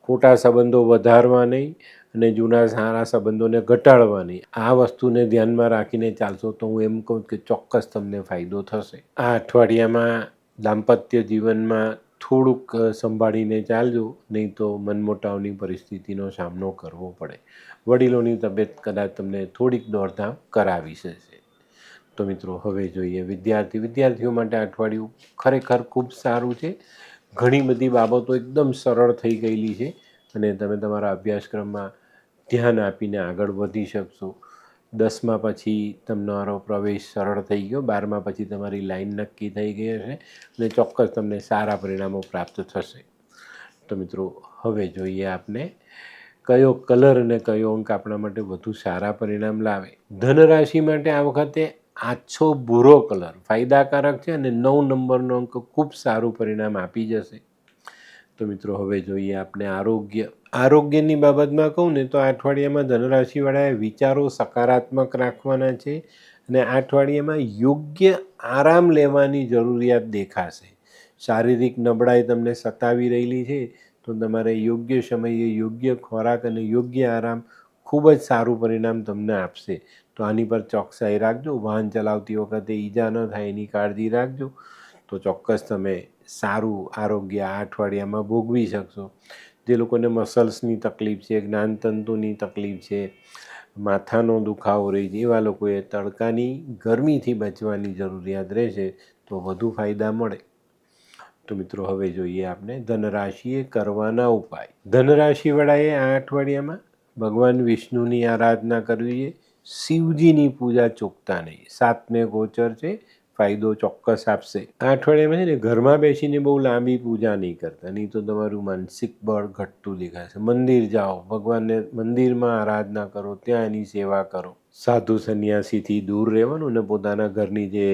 ખોટા સંબંધો વધારવા નહીં અને જૂના સારા સંબંધોને ઘટાડવા નહીં. આ વસ્તુને ધ્યાનમાં રાખીને ચાલશો તો હું એમ કહું કે ચોક્કસ તમને ફાયદો થશે. આ અઠવાડિયામાં દાંપત્ય જીવનમાં થોડુંક સંભાળીને ચાલજો, નહીં તો મનમોટાવની પરિસ્થિતિનો સામનો કરવો પડે. વડીલોની તબિયત કદાચ તમને થોડીક દોડધામ કરાવી શકે. તો મિત્રો, હવે જોઈએ વિદ્યાર્થીઓ માટે આ અઠવાડિયું ખરેખર ખૂબ સારું છે. ઘણી બધી બાબતો એકદમ સરળ થઈ ગયેલી છે અને તમે તમારા અભ્યાસક્રમમાં ધ્યાન આપીને આગળ વધી શકશો. 10મા પછી તમારો પ્રવેશ સરળ થઈ ગયો, 12મા પછી તમારી લાઈન નક્કી થઈ ગઈ હશે અને ચોક્કસ તમને સારા પરિણામો પ્રાપ્ત થશે. તો મિત્રો, હવે જોઈએ આપણે કયો કલર અને કયો અંક આપણા માટે વધુ સારા પરિણામ લાવે. ધનરાશિ માટે આ વખતે આછો ભૂરો કલર ફાયદાકારક છે અને 9 નંબરનો અંક ખૂબ સારું પરિણામ આપી જશે. તો મિત્રો, હવે જોઈએ આપણે આરોગ્યની બાબતમાં કહું ને તો આ અઠવાડિયામાં ધનરાશિવાળાએ વિચારો સકારાત્મક રાખવાના છે અને આ અઠવાડિયામાં યોગ્ય આરામ લેવાની જરૂરિયાત દેખાશે. શારીરિક નબળાઈ તમને સતાવી રહેલી છે તો તમારે યોગ્ય સમયે યોગ્ય ખોરાક અને યોગ્ય આરામ ખૂબ જ સારું પરિણામ તમને આપશે. તો આની પર ચોકસાઈ રાખજો. વાહન ચલાવતી વખતે ઈજા ન થાય એની કાળજી રાખજો, તો ચોક્કસ તમે સારું આરોગ્ય આ અઠવાડિયામાં ભોગવી શકશો. જે લોકોને મસલ્સની તકલીફ છે, જ્ઞાનતંતુની તકલીફ છે, માથાનો દુખાવો રહે છે, એવા લોકોએ તડકાની ગરમીથી બચવાની જરૂરિયાત રહેશે તો વધુ ફાયદા મળે. તો મિત્રો, હવે જોઈએ આપણે ધનરાશિએ કરવાના ઉપાય. ધનરાશિવાળાએ આ અઠવાડિયામાં ભગવાન વિષ્ણુની આરાધના કરવી છે. શિવજીની પૂજા ચૂકતા નહીં. 7મે ગોચર છે, ફાયદો ચોક્કસ આપશે. આ અઠવાડિયામાં છે ને ઘરમાં બેસીને બહુ લાંબી પૂજા નહીં કરતા, નહીં તો તમારું માનસિક બળ ઘટતું દેખાશે. મંદિર જાઓ, ભગવાનને મંદિરમાં આરાધના કરો, ત્યાં એની સેવા કરો. સાધુ સંન્યાસીથી દૂર રહેવાનું અને પોતાના ઘરની જે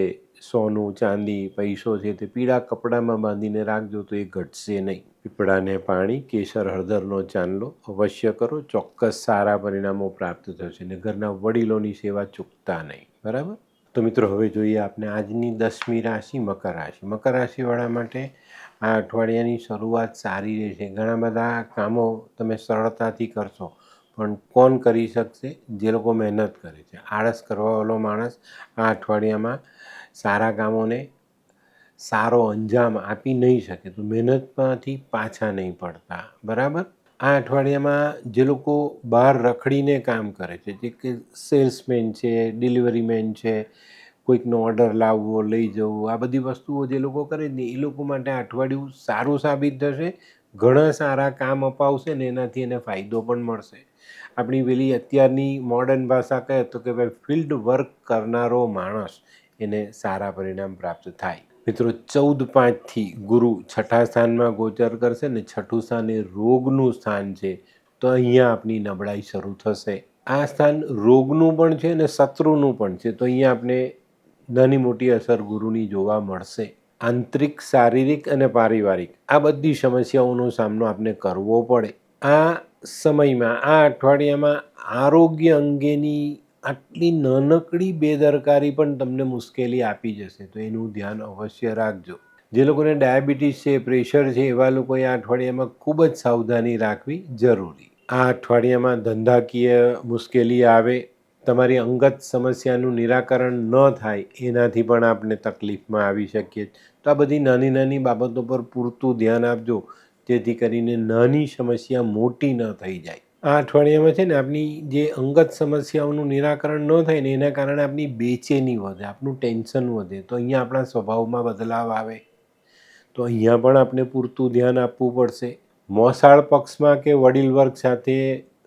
સોનું ચાંદી પૈસો છે તે પીળા કપડામાં બાંધીને રાખજો તો એ ઘટશે નહીં. પીપળાને પાણી, કેસર હળદરનો ચાંદલો અવશ્ય કરો, ચોક્કસ સારા પરિણામો પ્રાપ્ત થશે. અને ઘરના વડીલોની સેવા ચૂકતા નહીં. બરાબર. તો મિત્રો, હવે જોઈએ આપણે આજની 10મી રાશિ મકર રાશિ. મકર રાશિવાળા માટે આ અઠવાડિયાની શરૂઆત સારી રહેશે. ઘણા બધા કામો તમે સરળતાથી કરશો, પણ કોણ કરી શકશે? જે લોકો મહેનત કરે છે. આળસ કરવાવાળો માણસ આ અઠવાડિયામાં સારા કામોને સારો અંજામ આપી નહીં શકે, તો મહેનતમાંથી પાછા નહીં પડતા. બરાબર. આ અઠવાડિયામાં જે લોકો બહાર રખડીને કામ કરે છે, જે કે સેલ્સમેન છે, ડિલિવરીમેન છે, કોઈકનો ઓર્ડર લાવવો, લઈ જવું, આ બધી વસ્તુઓ જે લોકો કરે ને એ લોકો માટે આ અઠવાડિયું સારું સાબિત થશે. ઘણા સારા કામ અપાવશે ને એનાથી એને ફાયદો પણ મળશે. આપણી પેલી અત્યારની મોડર્ન ભાષા કહે તો કે ભાઈ ફિલ્ડ વર્ક કરનારો માણસ એને સારા પરિણામ પ્રાપ્ત થાય. મિત્રો, 14/5થી ગુરુ 6ઠા સ્થાનમાં ગોચર કરશે ને 6ઠું સ્થાન એ રોગનું સ્થાન છે, તો અહીંયા આપણી નબળાઈ શરૂ થશે. આ સ્થાન રોગનું પણ છે અને શત્રુનું પણ છે, તો અહીંયા આપણે નાની મોટી અસર ગુરુની જોવા મળશે. આંતરિક, શારીરિક અને પારિવારિક આ બધી સમસ્યાઓનો સામનો આપને કરવો પડે. આ સમયમાં, આ અઠવાડિયામાં આરોગ્ય અંગેની આટલી નાનકડી બેદરકારી પણ તમને મુશ્કેલી આપી જશે, તો એનું ધ્યાન અવશ્ય રાખજો. જે લોકોને ડાયાબિટીસ છે, પ્રેશર છે, એવા લોકોએ આ અઠવાડિયામાં ખૂબ જ સાવધાની રાખવી જરૂરી. આ અઠવાડિયામાં ધંધાકીય મુશ્કેલી આવે, તમારી અંગત સમસ્યાનું નિરાકરણ ન થાય એનાથી પણ આપણે તકલીફમાં આવી શકીએ. તો આ બધી નાની નાની બાબતો પર પૂરતું ધ્યાન આપજો, જેથી કરીને નાની સમસ્યા મોટી ન થઈ જાય. આ અઠવાડિયામાં છે ને આપણી જે અંગત સમસ્યાઓનું નિરાકરણ ન થાય ને એના કારણે આપણી બેચેની વધે, આપણું ટેન્શન વધે, તો અહીંયા આપણા સ્વભાવમાં બદલાવ આવે. તો અહીંયા પણ આપણે પૂરતું ધ્યાન આપવું પડશે. મોસાળ પક્ષમાં કે વડીલ વર્ગ સાથે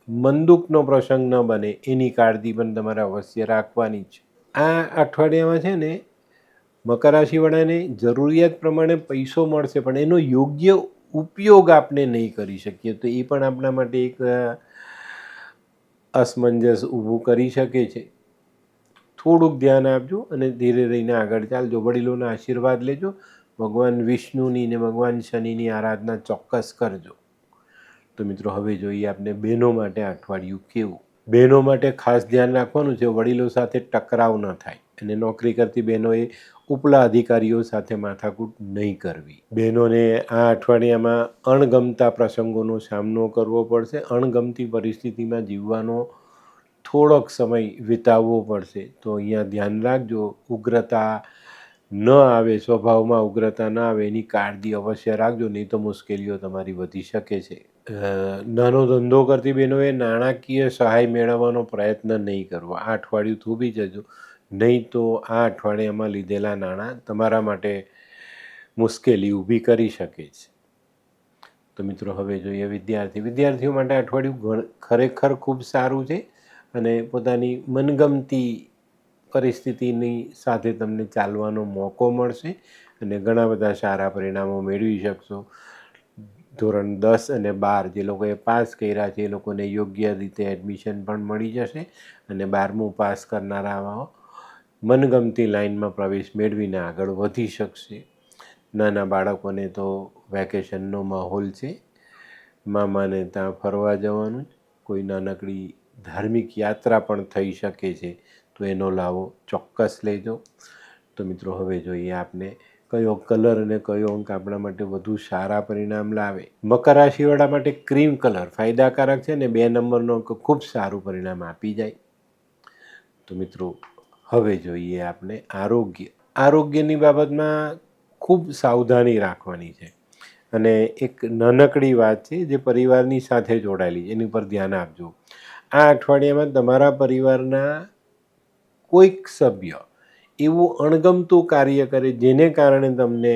મનદુખનો પ્રસંગ ન બને એની કાળજી પણ તમારે અવશ્ય રાખવાની છે. આ અઠવાડિયામાં છે ને મકર રાશિવાળાને જરૂરિયાત પ્રમાણે પૈસો મળશે, પણ એનો યોગ્ય ઉપયોગ આપણે નહીં કરી શકીએ, તો એ પણ આપણા માટે એક અસમંજસ ઊભું કરી શકે છે. થોડુંક ધ્યાન આપજો અને ધીરે રહીને આગળ ચાલજો. વડીલોના આશીર્વાદ લેજો. ભગવાન વિષ્ણુની ને ભગવાન શનિની આરાધના ચોક્કસ કરજો. તો મિત્રો, હવે જોઈએ આપણે બહેનો માટે અઠવાડિયું કેવું. બહેનો માટે ખાસ ધ્યાન રાખવાનું છે, વડીલો સાથે ટકરાવ ન થાય, અને નોકરી કરતી બહેનોએ ઉપલા અધિકારીઓ સાથે માથાકૂટ નહીં કરવી. બહેનોને આ અઠવાડિયામાં અણગમતા પ્રસંગોનો સામનો કરવો પડશે. અણગમતી પરિસ્થિતિમાં જીવવાનો થોડોક સમય વિતાવવો પડશે. તો અહીંયા ધ્યાન રાખજો, ઉગ્રતા ન આવે, સ્વભાવમાં ઉગ્રતા ન આવે એની કાળજી અવશ્ય રાખજો, નહીં તો મુશ્કેલીઓ તમારી વધી શકે છે. નાનો ધંધો કરતી બહેનોએ નાણાકીય સહાય મેળવવાનો પ્રયત્ન નહીં કરવો. આ અઠવાડિયું થોભી જજો, નહીં તો આ અઠવાડિયામાં લીધેલા નાણાં તમારા માટે મુશ્કેલી ઊભી કરી શકે છે. તો મિત્રો, હવે જોઈએ વિદ્યાર્થીઓ માટે અઠવાડિયું ખરેખર ખૂબ સારું છે, અને પોતાની મનગમતી પરિસ્થિતિની સાથે તમને ચાલવાનો મોકો મળશે અને ઘણા બધા સારા પરિણામો મેળવી શકશો. ધોરણ 10 અને 12 જે લોકોએ પાસ કર્યા છે એ લોકોને યોગ્ય રીતે એડમિશન પણ મળી જશે, અને 12મું પાસ કરનારાઓ મનગમતી લાઇનમાં પ્રવેશ મેળવીને આગળ વધી શકશે. નાના બાળકોને તો વેકેશનનો માહોલ છે, મામાને ત્યાં ફરવા જવાનું, કોઈ નાનકડી ધાર્મિક યાત્રા પણ થઈ શકે છે, તો એનો લાવો ચોક્કસ લેજો. તો મિત્રો, હવે જોઈએ આપણે કયો કલર અને કયો અંક આપણા માટે વધુ સારા પરિણામ લાવે. મકર રાશિવાળા માટે ક્રીમ કલર ફાયદાકારક છે, ને 2 નંબરનો અંક ખૂબ સારું પરિણામ આપી જાય. તો મિત્રો, હવે જોઈએ આપણે આરોગ્યની બાબતમાં ખૂબ સાવધાની રાખવાની છે, અને એક નાનકડી વાત છે જે પરિવારની સાથે જોડાયેલી છે, એની પર ધ્યાન આપજો. આ અઠવાડિયામાં તમારા પરિવારના કોઈક સભ્ય એવું અણગમતું કાર્ય કરે જેને કારણે તમને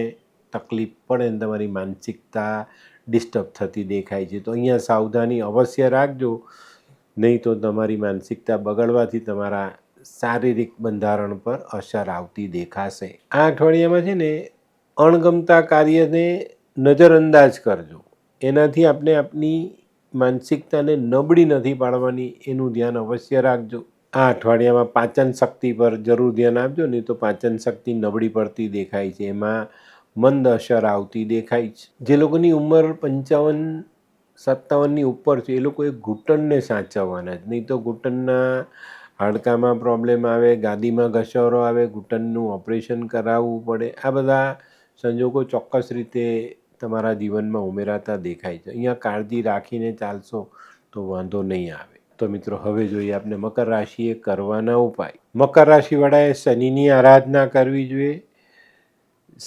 તકલીફ પડે ને તમારી માનસિકતા ડિસ્ટર્બ થતી દેખાય છે, તો અહીંયા સાવધાની અવશ્ય રાખજો, નહીં તો તમારી માનસિકતા બગડવાથી તમારા શારીરિક બંધારણ પર અસર આવતી દેખાશે. આ અઠવાડિયામાં છે ને અણગમતા કાર્યને નજરઅંદાજ કરજો, એનાથી આપણે આપણી માનસિકતાને નબળી નથી પાડવાની, એનું ધ્યાન અવશ્ય રાખજો. આ અઠવાડિયામાં પાચન શક્તિ પર જરૂર ધ્યાન આપજો, નહીં તો પાચન શક્તિ નબળી પડતી દેખાય છે, એમાં મંદ અસર આવતી દેખાય છે. જે લોકોની ઉંમર 55-57ની ઉપર છે એ લોકોએ ઘૂંટણને સાચવવાના જ, નહીં તો ઘૂંટણના હાડકામાં પ્રોબ્લેમ આવે, ગાદીમાં ઘસારો આવે, ઘૂંટણનું ઓપરેશન કરાવવું પડે. આ બધા સંજોગો ચોક્કસ રીતે તમારા જીવનમાં ઉમેરાતા દેખાય છે. અહીંયા કાળજી રાખીને ચાલશો તો વાંધો નહીં આવે. તો મિત્રો, હવે જોઈએ આપણે મકર રાશિએ કરવાના ઉપાય. મકર રાશિવાળાએ શનિની આરાધના કરવી જોઈએ.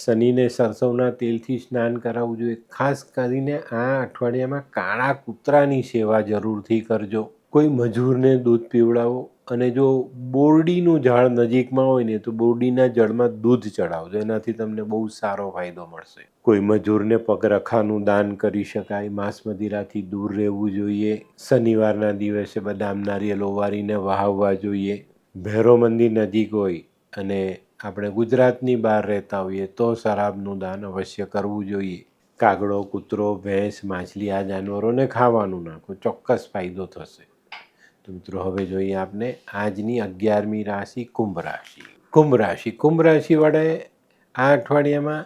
શનિને સરસવના તેલથી સ્નાન કરાવવું જોઈએ. ખાસ કરીને આ અઠવાડિયામાં કાળા કૂતરાની સેવા જરૂરથી કરજો. કોઈ મજૂરને દૂધ પીવડાવો, અને જો બોરડીનું ઝાડ નજીકમાં હોય ને તો બોરડીના જળમાં દૂધ ચડાવજો, એનાથી તમને બહુ સારો ફાયદો મળશે. કોઈ મજૂરને પગરખાનું દાન કરી શકાય. માંસ મદિરાથી દૂર રહેવું જોઈએ. શનિવારના દિવસે બદામ નારિયેળ ઓવારીને વહાવવા જોઈએ. ભૈરવ મંદિર નજીક હોય અને આપણે ગુજરાતની બહાર રહેતા હોઈએ તો શરાબનું દાન અવશ્ય કરવું જોઈએ. કાગડો, કૂતરો, ભેંસ, માછલી આ જાનવરોને ખાવાનું નાખો, ચોક્કસ ફાયદો થશે. તો મિત્રો, હવે જોઈએ આપણે આજની 11મી રાશિ કુંભ રાશિ. કુંભ રાશિવાળાએ આ અઠવાડિયામાં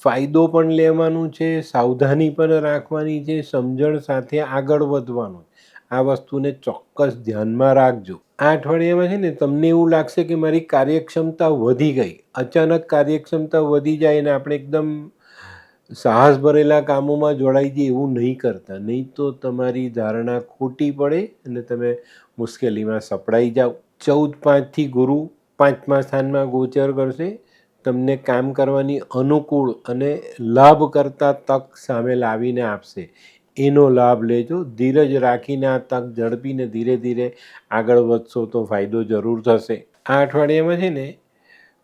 ફાયદો પણ લેવાનું છે, સાવધાની પણ રાખવાની છે, સમજણ સાથે આગળ વધવાનું. આ વસ્તુને ચોક્કસ ધ્યાનમાં રાખજો. આ અઠવાડિયામાં છે ને તમને એવું લાગશે કે મારી કાર્યક્ષમતા વધી ગઈ. અચાનક કાર્યક્ષમતા વધી જાય અને આપણે એકદમ સાહસ ભરેલા કામોમાં જોડાઈ જઈએ એવું નહીં કરતા, નહીં તો તમારી ધારણા ખોટી પડે અને તમે મુશ્કેલીમાં સપડાઈ જાઓ. 14/5થી ગુરુ 5મા સ્થાનમાં ગોચર કરશે. તમને કામ કરવાની અનુકૂળ અને લાભ કરતા તક સામે લાવીને આપશે. એનો લાભ લેજો. ધીરજ રાખીને આ તક ઝડપીને ધીરે ધીરે આગળ વધશો તો ફાયદો જરૂર થશે. આ અઠવાડિયામાં છે ને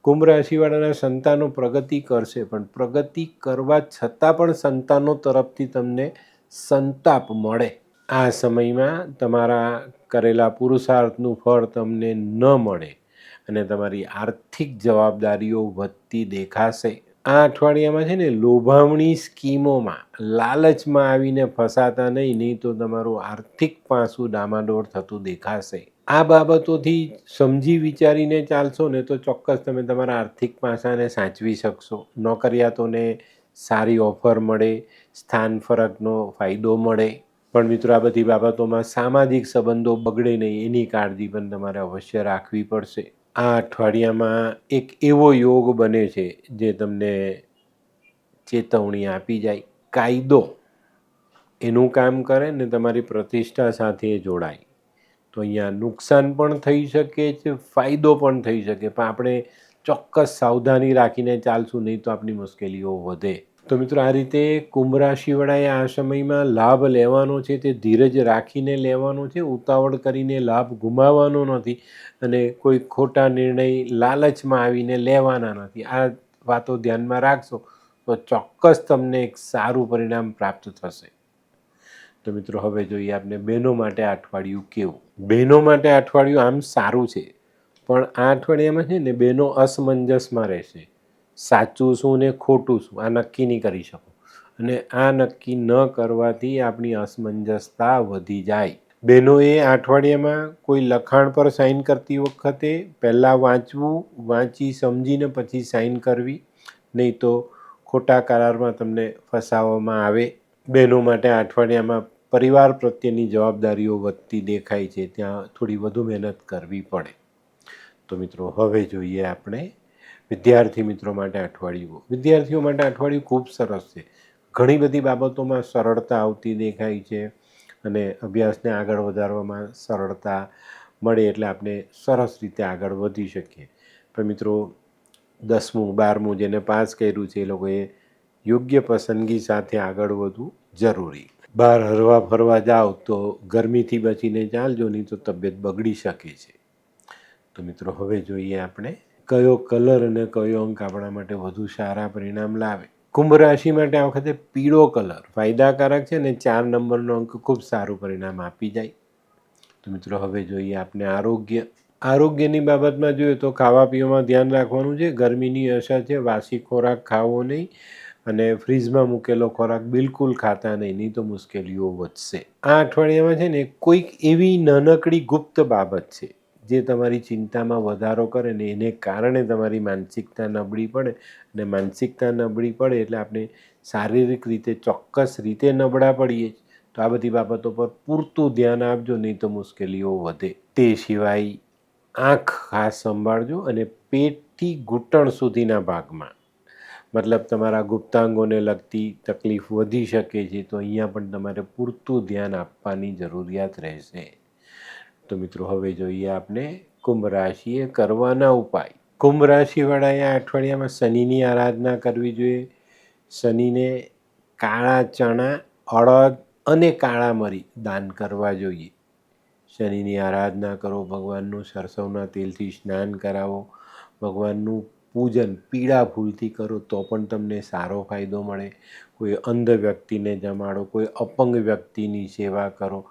કુંભ રાશિવાળાના સંતાનો પ્રગતિ કરશે, પણ પ્રગતિ કરવા છતાં પણ સંતાનો તરફથી તમને સંતાપ મળે. આ સમયમાં તમારા કરેલા પુરુષાર્થનું ફળ તમને ન મળે અને તમારી આર્થિક જવાબદારીઓ વધતી દેખાશે. આ અઠવાડિયામાં છે ને લોભામણી સ્કીમોમાં લાલચમાં આવીને ફસાતા નહીં તો તમારું આર્થિક પાસું ડામાડોળ થતું દેખાશે. આ બાબતોથી સમજી વિચારીને ચાલશો ને તો ચોક્કસ તમે તમારા આર્થિક પાસાને સાચવી શકશો. નોકરિયાતોને સારી ઓફર મળે, સ્થાન ફરકનો ફાયદો મળે. પણ મિત્રો, આ બધી બાબતોમાં સામાજિક સંબંધો બગડે નહીં એની કાળજી પણ તમારે અવશ્ય રાખવી પડશે. આ અઠવાડિયામાં એક એવો યોગ બને છે જે તમને ચેતવણી આપી જાય. કાયદો એનું કામ કરે ને તમારી પ્રતિષ્ઠા સાથે જોડાય તો અહીંયા નુકસાન પણ થઈ શકે છે, ફાયદો પણ થઈ શકે, પણ આપણે ચોક્કસ સાવધાની રાખીને ચાલશું, નહીં તો આપણી મુશ્કેલીઓ વધે. તો મિત્રો, આ રીતે કુંભ રાશિવાળાએ આ સમયમાં લાભ લેવાનો છે તે ધીરજ રાખીને લેવાનો છે. ઉતાવળ કરીને લાભ ગુમાવવાનો નથી અને કોઈ ખોટા નિર્ણય લાલચમાં આવીને લેવાના નથી. આ વાતો ધ્યાનમાં રાખશો તો ચોક્કસ તમને એક સારું પરિણામ પ્રાપ્ત થશે. તો મિત્રો, હવે જોઈએ આપણે બહેનો માટે આ અઠવાડિયું કેવું. બહેનો માટે આ અઠવાડિયું આમ સારું છે, પણ આ અઠવાડિયામાં છે ને બહેનો અસમંજસમાં રહેશે. સાચું શું ને ખોટું શું આ નક્કી નહીં કરી શકો, અને આ નક્કી ન કરવાથી આપણી અસમંજસતા વધી જાય. બહેનોએ આ અઠવાડિયામાં કોઈ લખાણ પર સાઇન કરતી વખતે પહેલાં વાંચી સમજીને પછી સાઇન કરવી, નહીં તો ખોટા કરારમાં તમને ફસાવવામાં આવે. બહેનો માટે આ અઠવાડિયામાં પરિવાર પ્રત્યેની જવાબદારીઓ વધતી દેખાય છે, ત્યાં થોડી વધુ મહેનત કરવી પડે. તો મિત્રો, હવે જોઈએ આપણે વિદ્યાર્થી મિત્રો માટે અઠવાડિયું. વિદ્યાર્થીઓ માટે અઠવાડિયું ખૂબ સરસ છે. ઘણી બધી બાબતોમાં સરળતા આવતી દેખાય છે અને અભ્યાસને આગળ વધારવામાં સરળતા મળે એટલે આપણે સરસ રીતે આગળ વધી શકીએ. પણ મિત્રો, 10મું 12મું જેને પાસ કર્યું છે એ લોકોએ યોગ્ય પસંદગી સાથે આગળ વધવું જરૂરી. બહાર હરવા ફરવા જાઓ તો ગરમીથી બચીને ચાલજો, નહીં તો તબિયત બગડી શકે છે. તો મિત્રો, હવે જોઈએ આપણે કયો કલર અને કયો અંક આપણા માટે વધુ સારા પરિણામ લાવે. કુંભ રાશિ માટે આ વખતે પીળો કલર ફાયદાકારક છે અને 4 નંબરનો અંક ખૂબ સારું પરિણામ આપી જાય. તો મિત્રો, હવે જોઈએ આપણે આરોગ્યની બાબતમાં જોઈએ તો ખાવા પીવામાં ધ્યાન રાખવાનું છે. ગરમીની અસર છે, વાસી ખોરાક ખાવો નહીં અને ફ્રીજમાં મૂકેલો ખોરાક બિલકુલ ખાતા નહીં તો મુશ્કેલીઓ વધશે. આ અઠવાડિયામાં છે ને કોઈક એવી નાનકડી ગુપ્ત બાબત છે જે તમારી ચિંતામાં વધારો કરે ને એને કારણે તમારી માનસિકતા નબળી પડે, અને માનસિકતા નબળી પડે એટલે આપણે શારીરિક રીતે ચોક્કસ રીતે નબળા પડીએ. તો આ બધી બાબતો પર પૂરતું ધ્યાન આપજો, નહીં તો મુશ્કેલીઓ વધે. તે સિવાય આંખ ખાસ સંભાળજો અને પેટથી ઘૂંટણ સુધીના ભાગમાં, મતલબ તમારા ગુપ્તાંગોને લગતી તકલીફ વધી શકે છે, તો અહીંયા પણ તમારે પૂરતું ધ્યાન આપવાની જરૂરિયાત રહેશે. તો મિત્રો, હવે જોઈએ આપણે કુંભ રાશિએ કરવાના ઉપાય. કુંભ રાશિવાળાએ આ અઠવાડિયામાં શનિની આરાધના કરવી જોઈએ. શનિને કાળા ચણા, અડદ અને કાળા મરી દાન કરવા જોઈએ. શનિની આરાધના કરો, ભગવાનનું સરસવના તેલથી સ્નાન કરાવો, ભગવાનનું પૂજન પીળા ફૂલથી કરો તો પણ તમને સારો ફાયદો મળે. કોઈ અંધ વ્યક્તિને જમાડો, કોઈ અપંગ વ્યક્તિની સેવા કરો,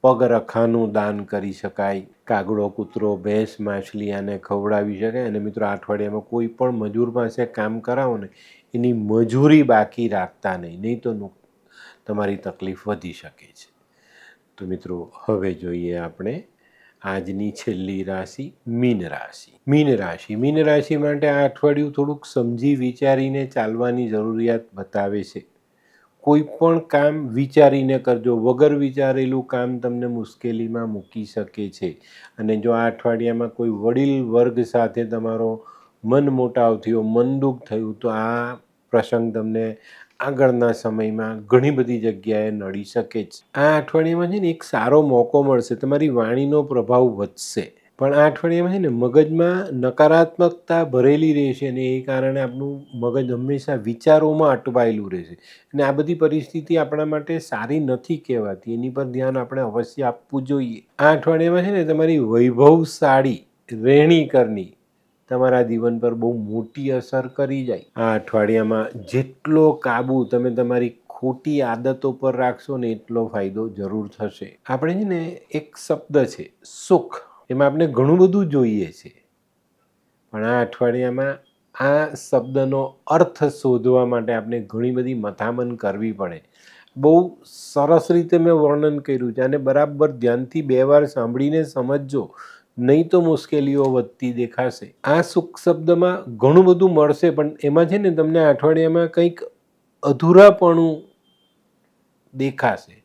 પગરખાનું દાન કરી શકાય. કાગડો, કૂતરો, ભેંસ, માછલી આને ખવડાવી શકાય. અને મિત્રો, આ અઠવાડિયામાં કોઈ પણ મજૂર પાસે કામ કરાવો ને એની મજૂરી બાકી રાખતા નહીં તો તમારી તકલીફ વધી શકે છે. તો મિત્રો, હવે જોઈએ આપણે આજની છેલ્લી રાશિ મીન રાશિ. મીન રાશિ માટે આ અઠવાડિયું થોડુંક સમજી વિચારીને ચાલવાની જરૂરિયાત બતાવે છે. કોઈ પણ કામ વિચારીને કરજો. વગર વિચારેલું કામ તમને મુશ્કેલીમાં મૂકી શકે છે. અને જો આ અઠવાડિયામાં કોઈ વડીલ વર્ગ સાથે તમારો મન મોટાવ થયો, મન દુઃખ થયું, તો આ પ્રસંગ તમને આગળના સમયમાં ઘણી બધી જગ્યાએ નડી શકે છે. આ અઠવાડિયામાં છે ને એક સારો મોકો મળશે. તમારી વાણીનો પ્રભાવ વધશે. પણ આ અઠવાડિયામાં છે ને મગજમાં નકારાત્મકતા ભરેલી રહેશે અને એ કારણે આપણું મગજ હંમેશા વિચારોમાં અટવાયેલું રહેશે. અને આ બધી પરિસ્થિતિ આપણા માટે સારી નથી કહેવાતી. એની પર ધ્યાન આપણે અવશ્ય આપવું જોઈએ. આ અઠવાડિયામાં છે ને તમારી વૈભવશાળી રહેણી કરની તમારા જીવન પર બહુ મોટી અસર કરી જાય. આ અઠવાડિયામાં જેટલો કાબુ તમે તમારી ખોટી આદતો પર રાખશો ને એટલો ફાયદો જરૂર થશે. આપણે છે ને એક શબ્દ છે સુખ, એમાં આપણે ઘણું બધું જોઈએ છે, પણ આ અઠવાડિયામાં આ શબ્દનો અર્થ શોધવા માટે આપણે ઘણી બધી મથામણ કરવી પડે. બહુ સરસ રીતે મેં વર્ણન કર્યું છે, અને બરાબર ધ્યાનથી 2 વાર સાંભળીને સમજજો, નહીં તો મુશ્કેલીઓ વધતી દેખાશે. આ સુખ શબ્દમાં ઘણું બધું મળશે, પણ એમાં છે ને તમને આ અઠવાડિયામાં કંઈક અધૂરાપણું દેખાશે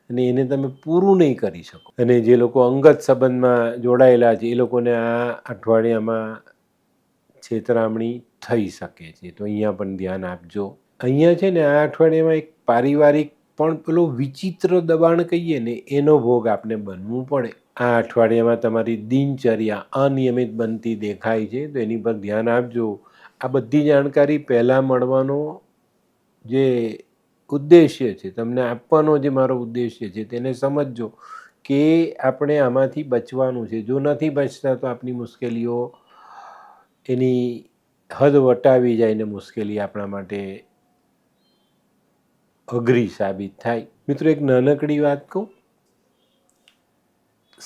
અને એને તમે પૂરું નહીં કરી શકો. અને જે લોકો અંગત સંબંધમાં જોડાયેલા છે એ લોકોને આ અઠવાડિયામાં છેતરામણી થઈ શકે છે, તો અહીંયા પણ ધ્યાન આપજો. અહીંયા છે ને આ અઠવાડિયામાં એક પારિવારિક પણ પેલો વિચિત્ર દબાણ કહીએ ને એનો ભોગ આપને બનવું પડે. આ અઠવાડિયામાં તમારી દિનચર્યા અનિયમિત બનતી દેખાય છે, તો એની પર ધ્યાન આપજો. આ બધી જાણકારી પહેલાં મળવાનો જે ઉદ્દેશ્ય છે, તમને આપવાનો જે મારો ઉદ્દેશ્ય છે, તેને સમજજો કે આપણે આમાંથી બચવાનું છે. જો નથી બચતા તો આપણી મુશ્કેલીઓ એની હદ વટાવી જાય ને મુશ્કેલી આપણા માટે અઘરી સાબિત થાય. મિત્રો, એક નાનકડી વાત કહું.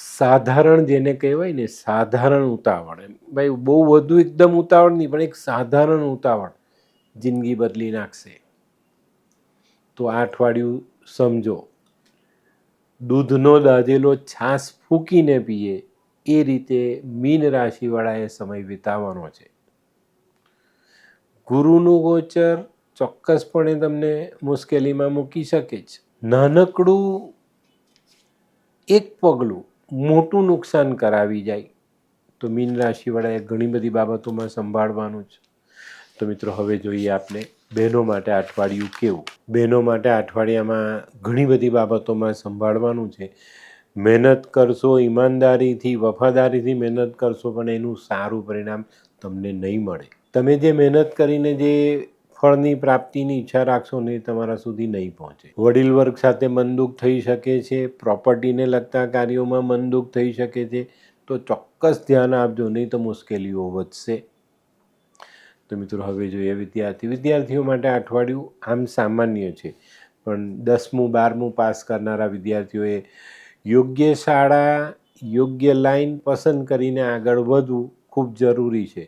સાધારણ જેને કહેવાય ને, સાધારણ ઉતાવળ, ભાઈ બહુ વધુ એકદમ ઉતાવળ નહીં, પણ એક સાધારણ ઉતાવળ જિંદગી બદલી નાખશે. તો આ અઠવાડિયું સમજો, દૂધનો દાજેલો છાશ ફૂંકીને પીએ એ રીતે મીન રાશિવાળાએ સમય વિતાવવાનો છે. ગુરુનું ગોચર ચોક્કસપણે તમને મુશ્કેલીમાં મૂકી શકે છે. નાનકડું એક પગલું મોટું નુકસાન કરાવી જાય, તો મીન રાશિવાળાએ ઘણી બધી બાબતોમાં સંભાળવાનું છે. તો મિત્રો, હવે જોઈએ આપણે બહેનો માટે અઠવાડિયું કેવું. બહેનો માટે અઠવાડિયામાં ઘણી બધી બાબતોમાં સંભાળવાનું છે. મહેનત કરશો, ઈમાનદારીથી, વફાદારીથી મહેનત કરશો, પણ એનું સારું પરિણામ તમને નહીં મળે. તમે જે મહેનત કરીને જે ફળની પ્રાપ્તિની ઈચ્છા રાખશો ને એ તમારા સુધી નહીં પહોંચે. વડીલ વર્ગ સાથે મનદુખ થઈ શકે છે. પ્રોપર્ટીને લગતા કાર્યોમાં મનદુખ થઈ શકે છે. તો ચોક્કસ ધ્યાન આપજો, નહીં તો મુશ્કેલીઓ વધશે. તો મિત્રો, હવે જોઈએ વિદ્યાર્થીઓ માટે અઠવાડિયું આમ સામાન્ય છે, પણ 10મું 12મું પાસ કરનારા વિદ્યાર્થીઓએ યોગ્ય શાળા, યોગ્ય લાઈન પસંદ કરીને આગળ વધવું ખૂબ જરૂરી છે.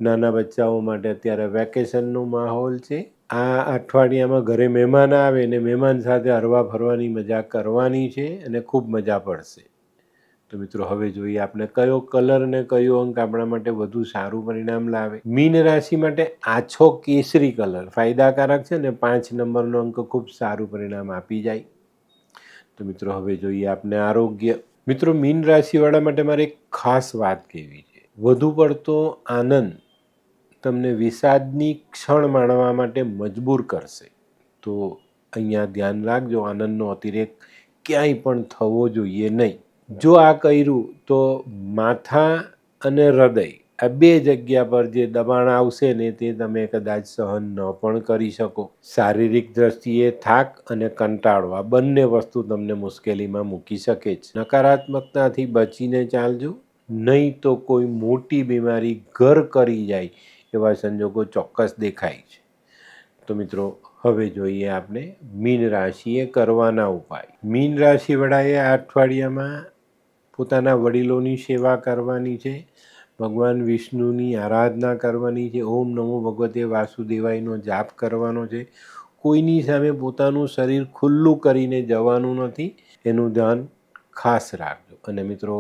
નાના બચ્ચાઓ માટે અત્યારે વેકેશનનો માહોલ છે. આ અઠવાડિયામાં ઘરે મહેમાન આવે ને મહેમાન સાથે હરવા ફરવાની મજા કરવાની છે અને ખૂબ મજા પડશે. તો મિત્રો, હવે જોઈએ આપણે કયો કલર ને કયો અંક આપણા માટે વધુ સારું પરિણામ લાવે. મીન રાશિ માટે આછો કેસરી કલર ફાયદાકારક છે ને 5 નંબરનો અંક ખૂબ સારું પરિણામ આપી જાય. તો મિત્રો, હવે જોઈએ આપણે આરોગ્ય. મિત્રો, મીન રાશિવાળા માટે મારે એક ખાસ વાત કહેવી છે. વધુ પડતો આનંદ તમને વિષાદની ક્ષણ માણવા માટે મજબૂર કરશે. તો અહીંયા ધ્યાન રાખજો, આનંદનો અતિરેક ક્યાંય પણ થવો જોઈએ નહીં. જો આ કર્યું તો માથા અને હૃદય આ 2 જગ્યા પર જે દબાણ આવશે ને તે તમે કદાચ સહન ન પણ કરી શકો. શારીરિક દ્રષ્ટિએ થાક અને કંટાળો આ બંને વસ્તુ તમને મુશ્કેલીમાં મૂકી શકે છે. નકારાત્મકતાથી બચીને ચાલજો, નહીં તો કોઈ મોટી બીમારી ઘર કરી જાય એવા સંજોગો ચોક્કસ દેખાય છે. તો મિત્રો, હવે જોઈએ આપણે મીન રાશિએ કરવાના ઉપાય. મીન રાશિવાળાએ આ અઠવાડિયામાં પોતાના વડીલોની સેવા કરવાની છે. ભગવાન વિષ્ણુની આરાધના કરવાની છે. ઓમ નમો ભગવતે વાસુદેવાયનો જાપ કરવાનો છે. કોઈની સામે પોતાનું શરીર ખુલ્લું કરીને જવાનું નથી, એનું ધ્યાન ખાસ રાખજો. અને મિત્રો,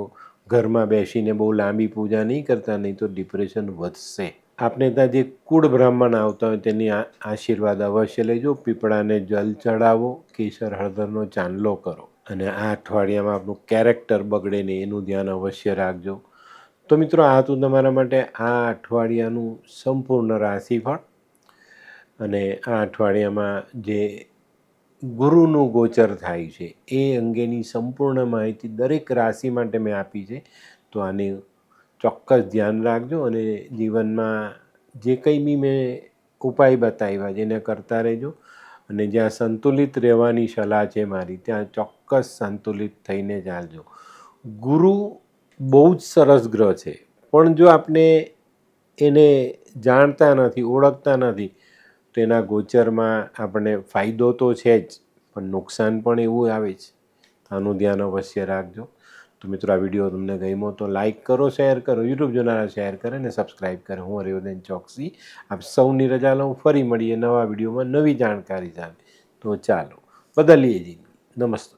ઘરમાં બેસીને બહુ લાંબી પૂજા નહીં કરતા, નહીં તો ડિપ્રેશન વધશે. આપણે ત્યાં જે કુળ બ્રાહ્મણ આવતા હોય તેની આશીર્વાદ અવશ્ય લેજો. પીપળાને જલ ચડાવો, કેસર હળદરનો ચાંદલો કરો, અને આ અઠવાડિયામાં આપણું કેરેક્ટર બગડે નહીં એનું ધ્યાન અવશ્ય રાખજો. તો મિત્રો, આ હતું તમારા માટે આ અઠવાડિયાનું સંપૂર્ણ રાશિફળ. અને આ અઠવાડિયામાં જે ગુરુનું ગોચર થાય છે એ અંગેની સંપૂર્ણ માહિતી દરેક રાશિ માટે મેં આપી છે. તો આને ચોક્કસ ધ્યાન રાખજો અને જીવનમાં જે કંઈ બી મેં ઉપાય બતાવ્યા છે એને કરતા રહેજો. અને જ્યાં સંતુલિત રહેવાની સલાહ છે મારી, ત્યાં ચોક્કસ સંતુલિત થઈને ચાલજો. ગુરુ બહુ જ સરસ ગ્રહ છે, પણ જો આપણે એને જાણતા નથી, ઓળખતા નથી, તો એના ગોચરમાં આપણને ફાયદો તો છે જ, પણ નુકસાન પણ એવું આવે છે. આનું ધ્યાન અવશ્ય રાખજો. તો મિત્રો, આ વિડીયો તમને ગમ્યો તો લાઇક કરો, શેર કરો, યુટ્યુબ જોનારા શેર કરે અને સબસ્ક્રાઈબ કરે. હું હરિવર્ધન ચોકસી આપ સૌની રજા લઉં. ફરી મળીએ નવા વિડીયોમાં નવી જાણકારી સાથે. તો ચાલો બદલીએ જિંદગી. નમસ્તે.